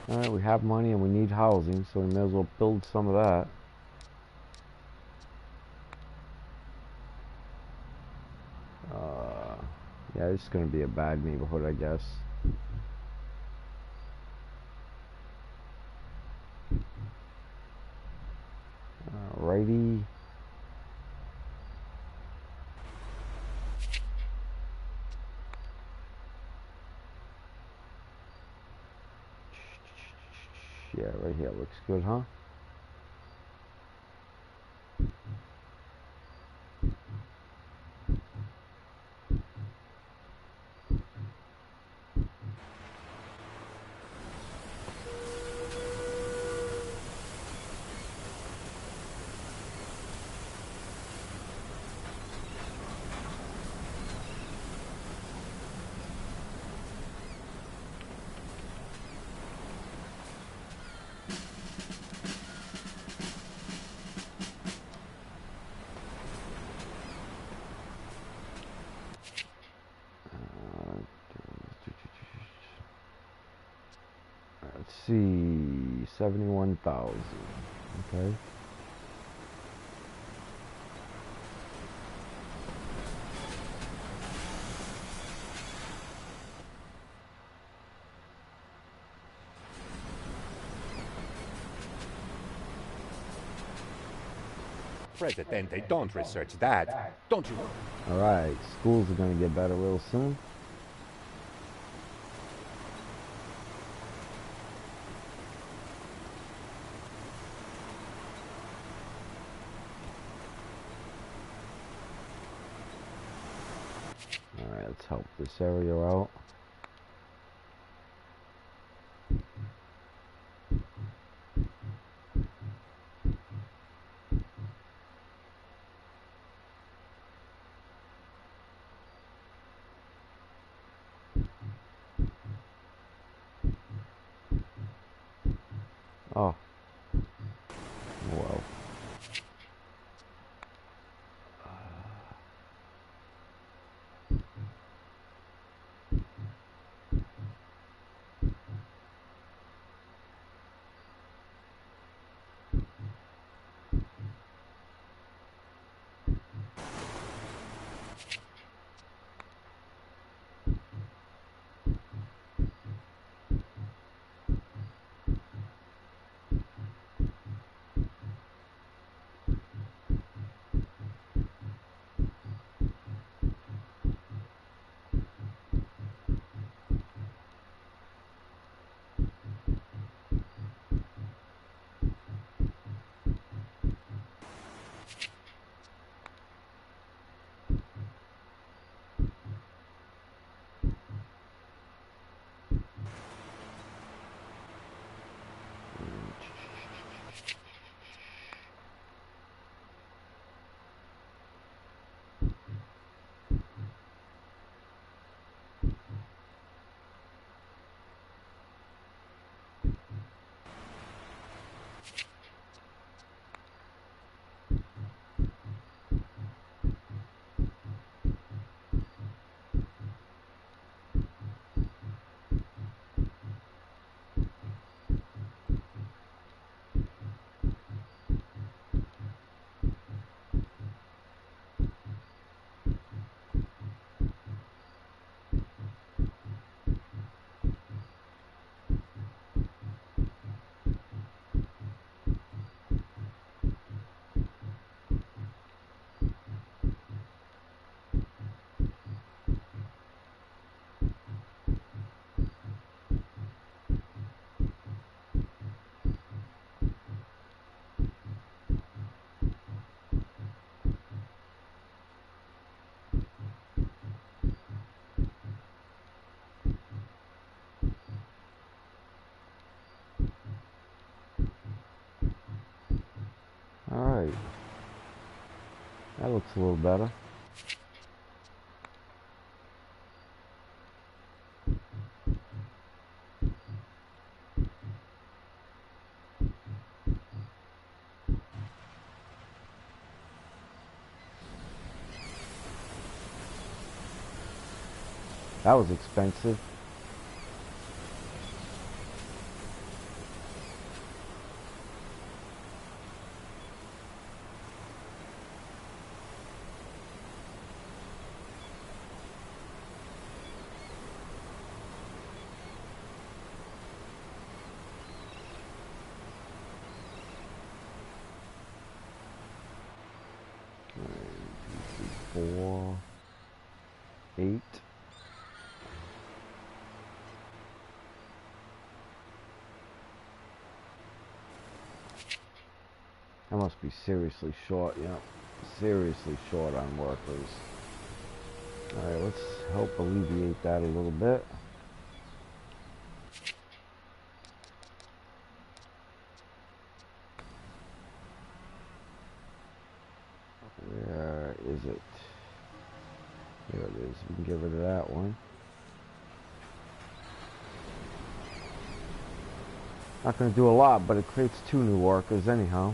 Alright, we have money and we need housing, so we may as well build some of that. Yeah, it's gonna be a bad neighborhood, I guess. Alrighty. Yeah, right here looks good, huh? Let's see, 71,000. Okay.
Presidente, don't research that. Don't you?
Alright, schools are gonna get better real soon. Alright, let's help this area out. looks a little better. That was expensive. Four, 8. I must be seriously short, yeah. Seriously short on workers. Alright, let's help alleviate that a little bit. Where is it? Here it is. We can get rid of that one. Not going to do a lot, but it creates 2 new workers anyhow.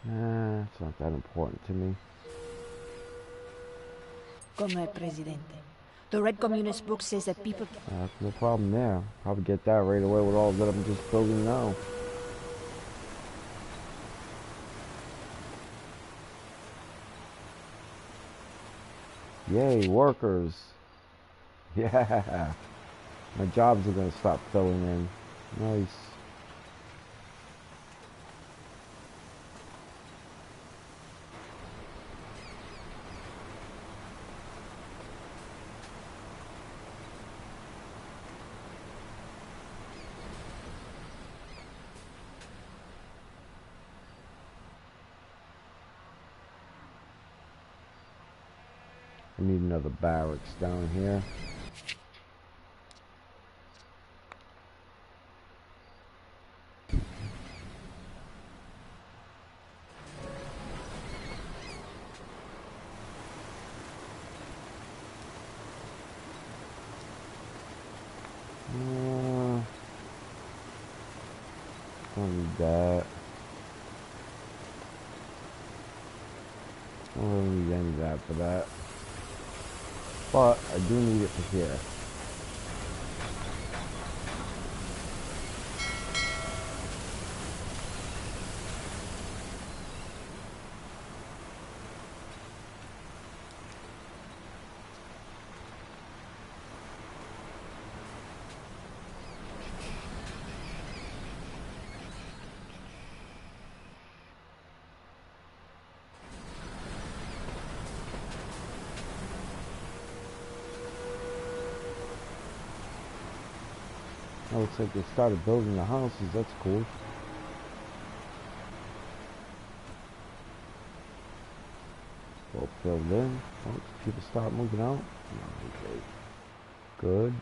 It's not that important to me.
Comrade Presidente, the Red Communist book says that people...
No problem there. Probably get that right away with all that I'm just building now. Yay, workers. Yeah. My jobs are going to stop filling in. Nice. I need another barracks down here. Don't need that. I don't really need any of that for that. But I do need it for here. It looks like they started building the houses. That's cool. Well filled in. Oh, people start moving out. Okay. Good.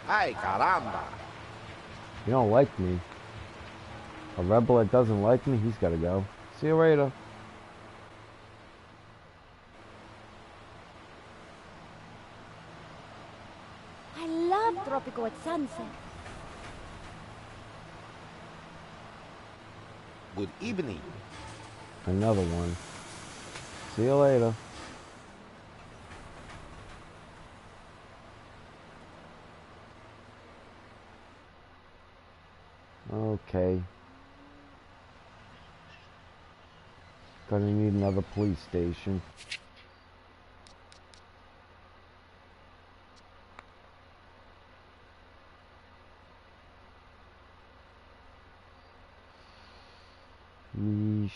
Ay, caramba!
You don't like me. A rebel that doesn't like me, he's gotta go. See you later.
taco at sunset.
Good evening.
Another one. See you later. Okay. Gonna need another police station. Yeesh.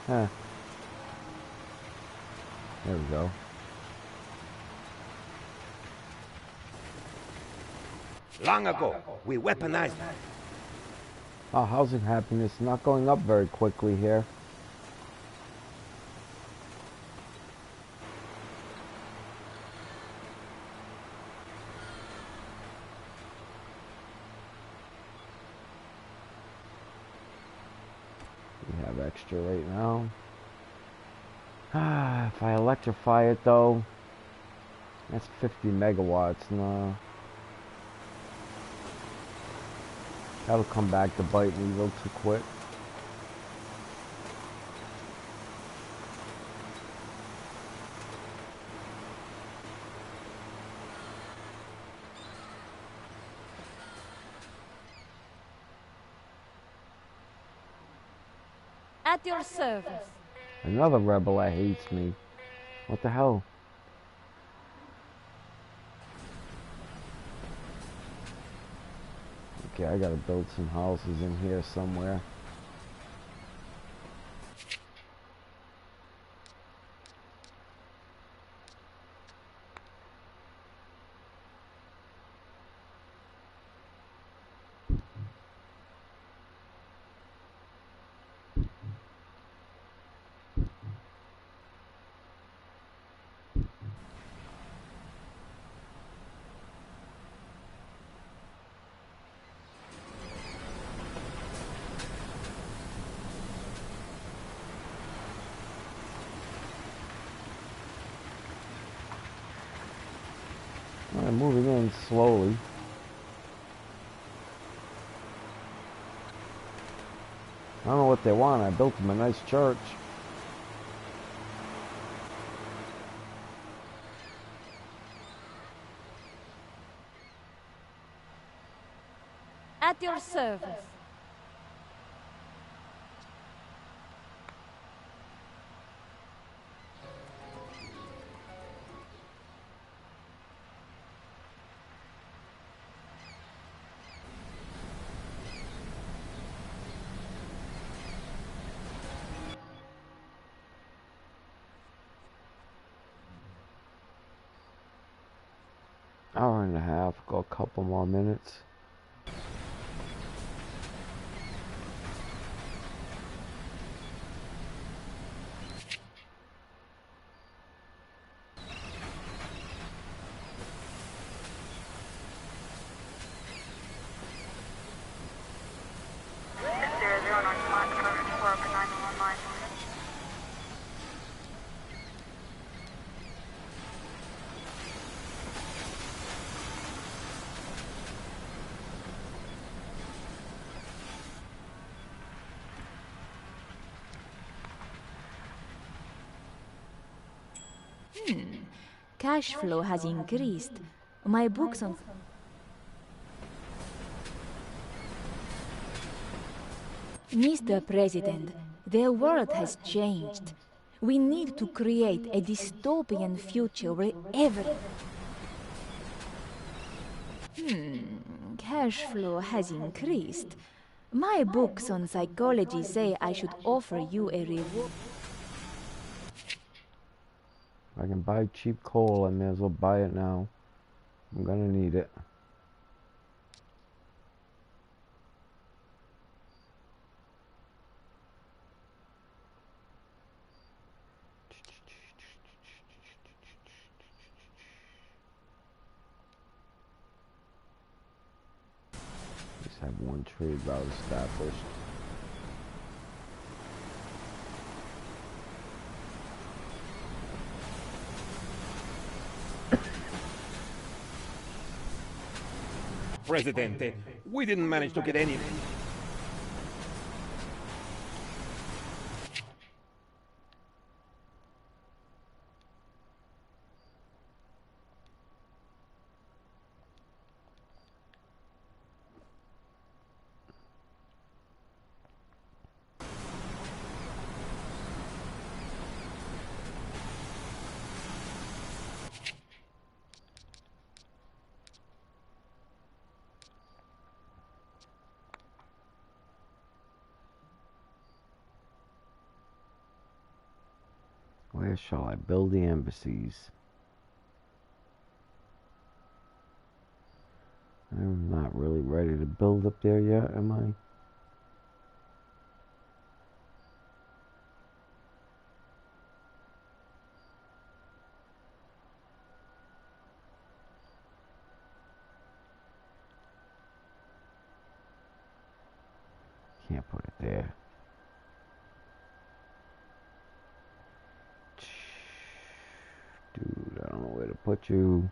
Huh. There we go.
Long ago, we weaponized.
Oh, housing happiness not going up very quickly here. We have extra right now. Ah, if I electrify it though, that's 50 megawatts. No. That'll come back to bite me real too quick.
At your service.
Another rebel that hates me. What the hell? Okay, I gotta build some houses in here somewhere. I'm moving in slowly. I don't know what they want. I built them a nice church.
At your service.
Hour and a half. Go a couple more minutes.
Cash flow has increased. My books on... Mr. President, the world has changed. We need to create a dystopian future where cash flow has increased. My books on psychology say I should offer you a reward.
If I can buy cheap coal, I may as well buy it now. I'm gonna need it. have one trade route established.
Presidente, we didn't manage to get any...
Where shall I build the embassies? I'm not really ready to build up there yet, am I? Can't put it there. Dude, I don't know where to put you.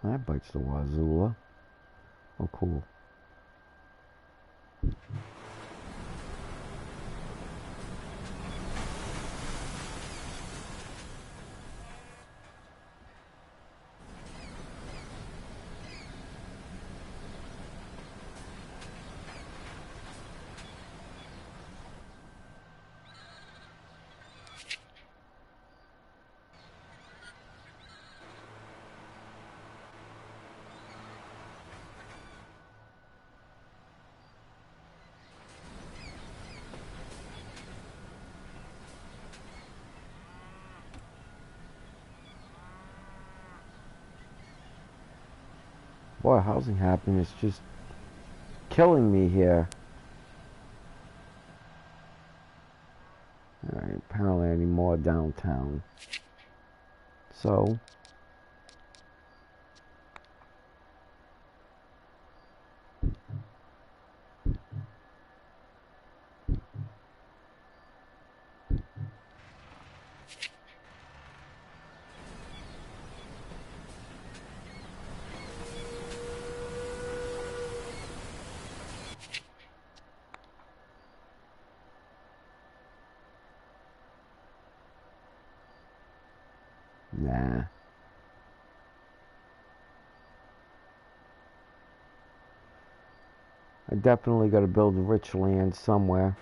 That bites the Wazula. Oh, cool. Boy, housing happiness just killing me here. Alright, apparently I need more downtown. So, nah. I definitely got to build rich land somewhere.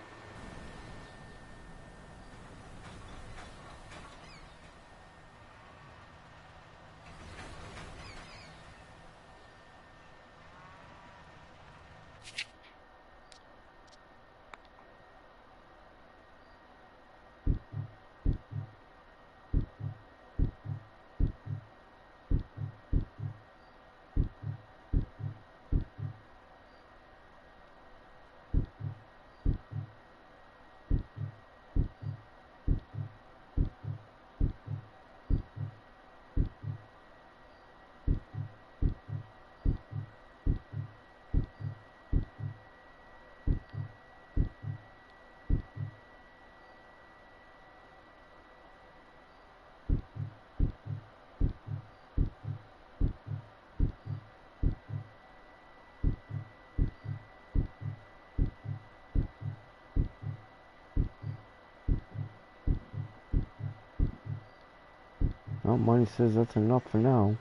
Well, money says that's enough for now.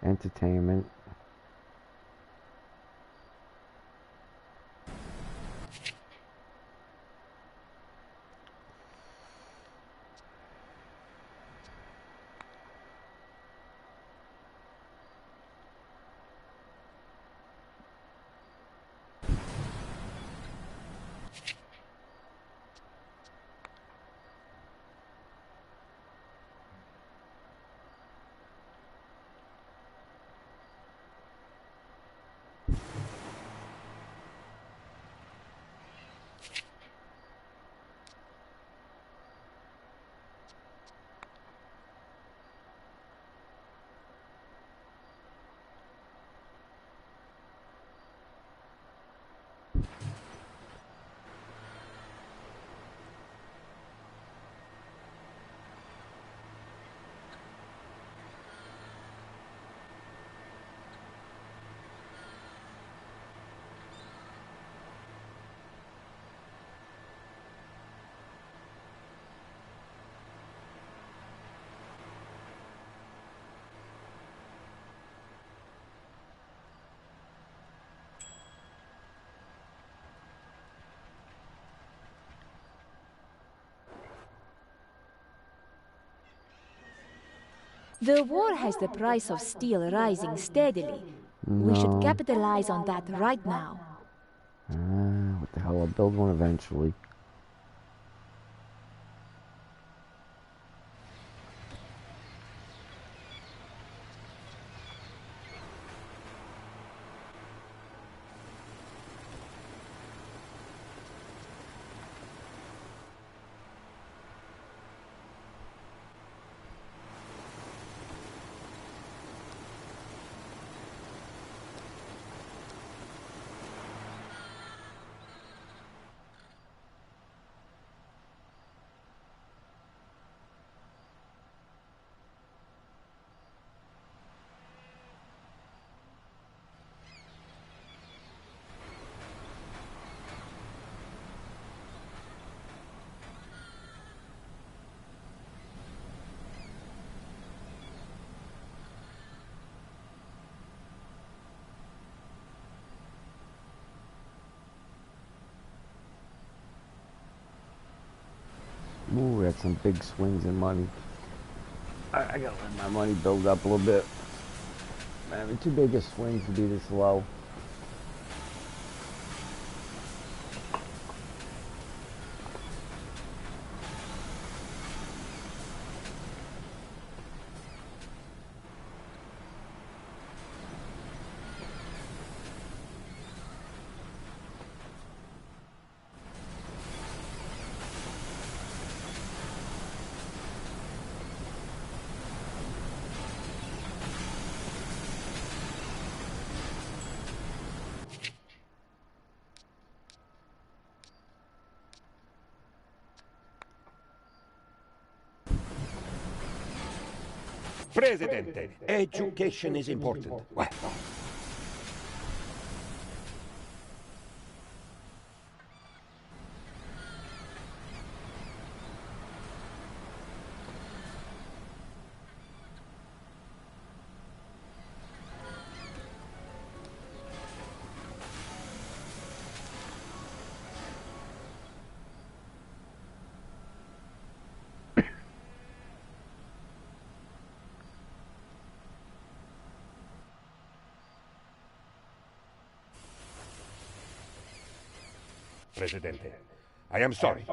entertainment.
The war has the price of steel rising steadily. We should
No.
capitalize on that right now.
What the hell? I'll build one eventually. Ooh, we had some big swings in money. I gotta let my money build up a little bit. Man, having too big a swing to be this low.
Presidente, education is important. Well, Presidente, I am sorry.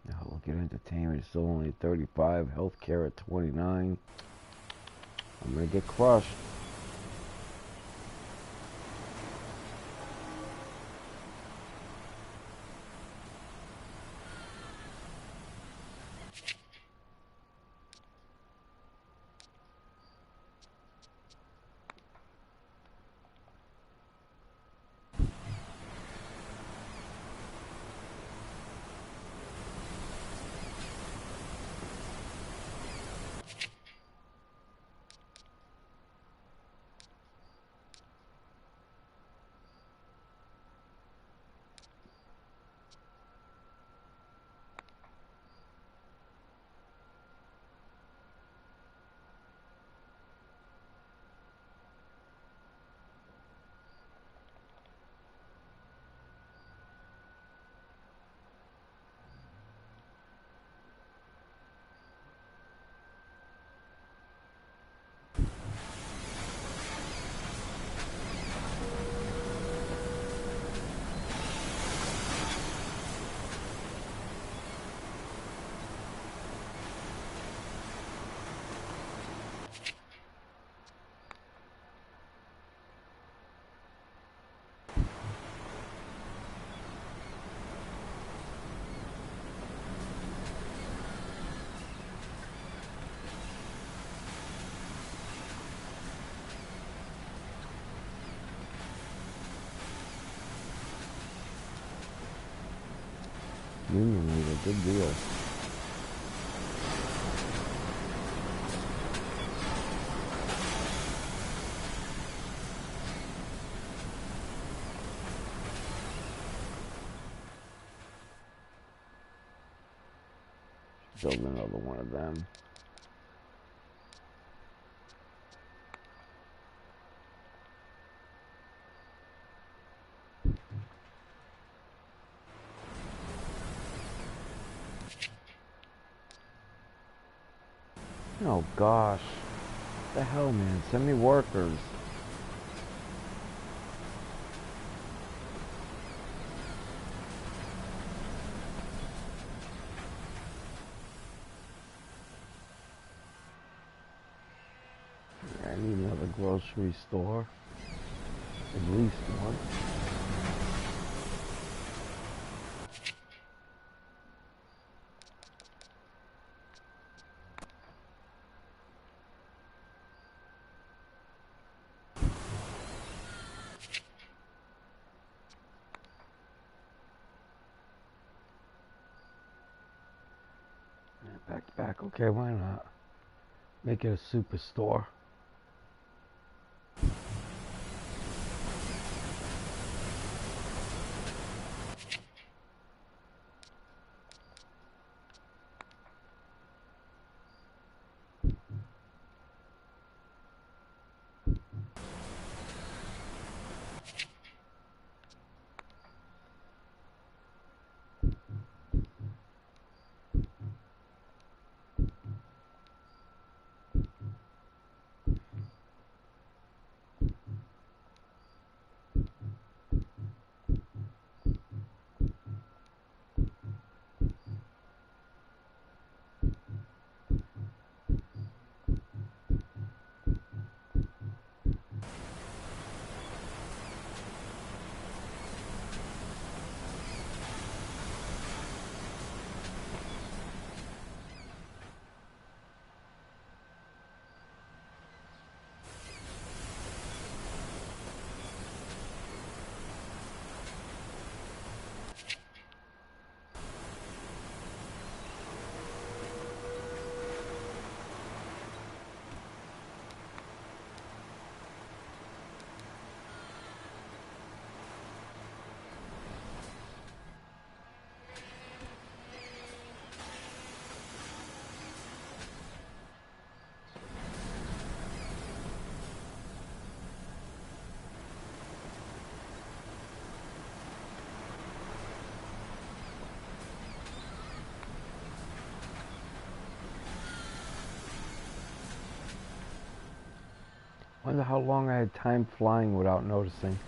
Now look at entertainment, it's still only 35, healthcare at 29. I'm gonna get crushed. Union leader, good deal. Build another one of them. Oh gosh. What the hell, man? Send me workers. I need another grocery store. At least one. Back to back. Okay, why not? Make it a superstore. Wonder how long I had time flying without noticing.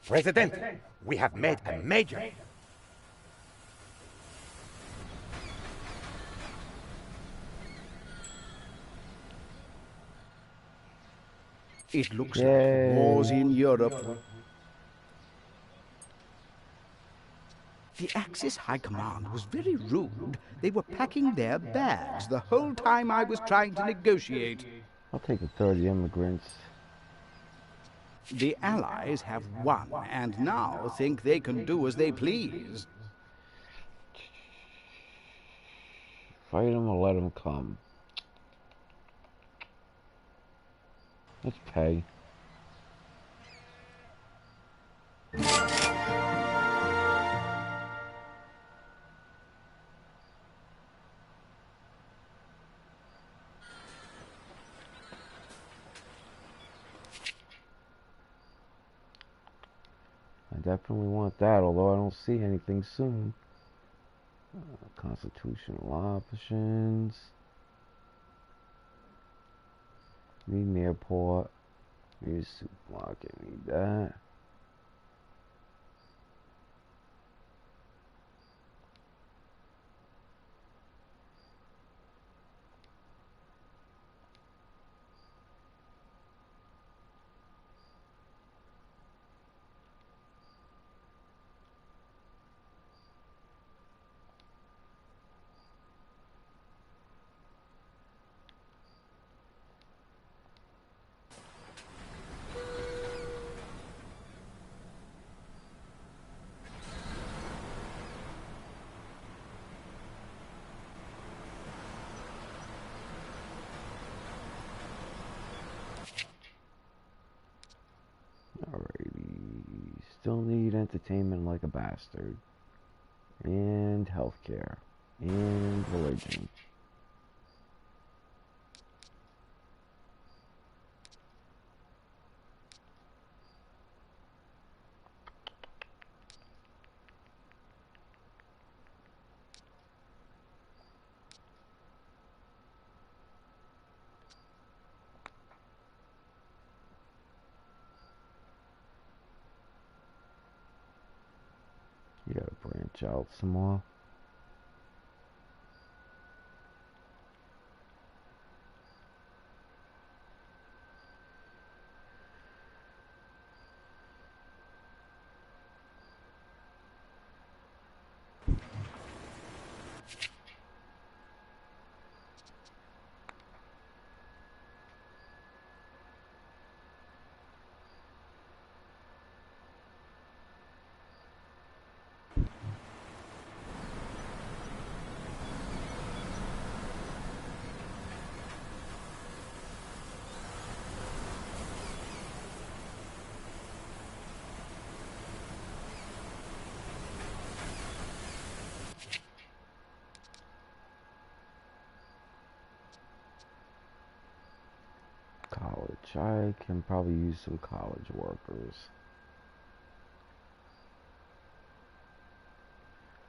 President, we have made a major.
It looks
Yay.
like wars in Europe. The Axis High Command was very rude. They were packing their bags the whole time I was trying to negotiate.
I'll take the 30 immigrants.
The Allies have won, and now think they can do as they please.
Fight them or let them come. Let's pay. I definitely want that, although I don't see anything soon. Constitutional options. Need an airport. Need a supermarket. Need that. Alrighty. Still need entertainment like a bastard. And healthcare. And religion. You gotta branch out some more. College. I can probably use some college workers.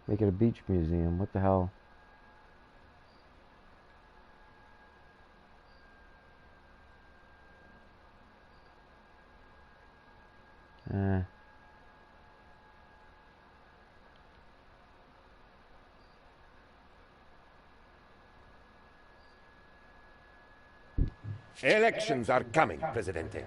Make it a beach museum. What the hell? Eh.
Elections are coming, Presidente.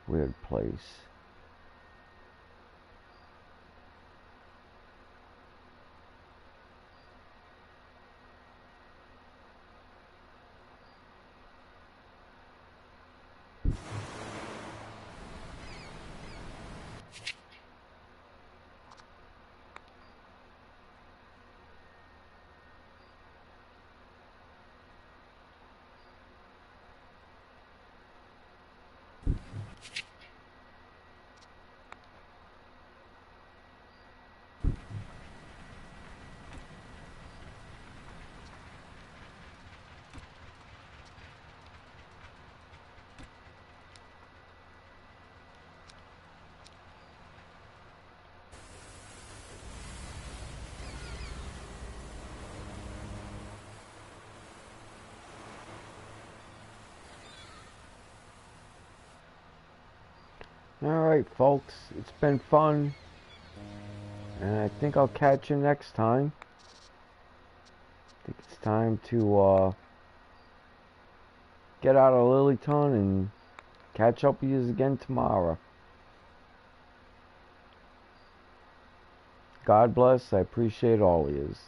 Weird place. Alright, folks, it's been fun. And I think I'll catch you next time. I think it's time to get out of Lilyton and catch up with you again tomorrow. God bless. I appreciate all of yous.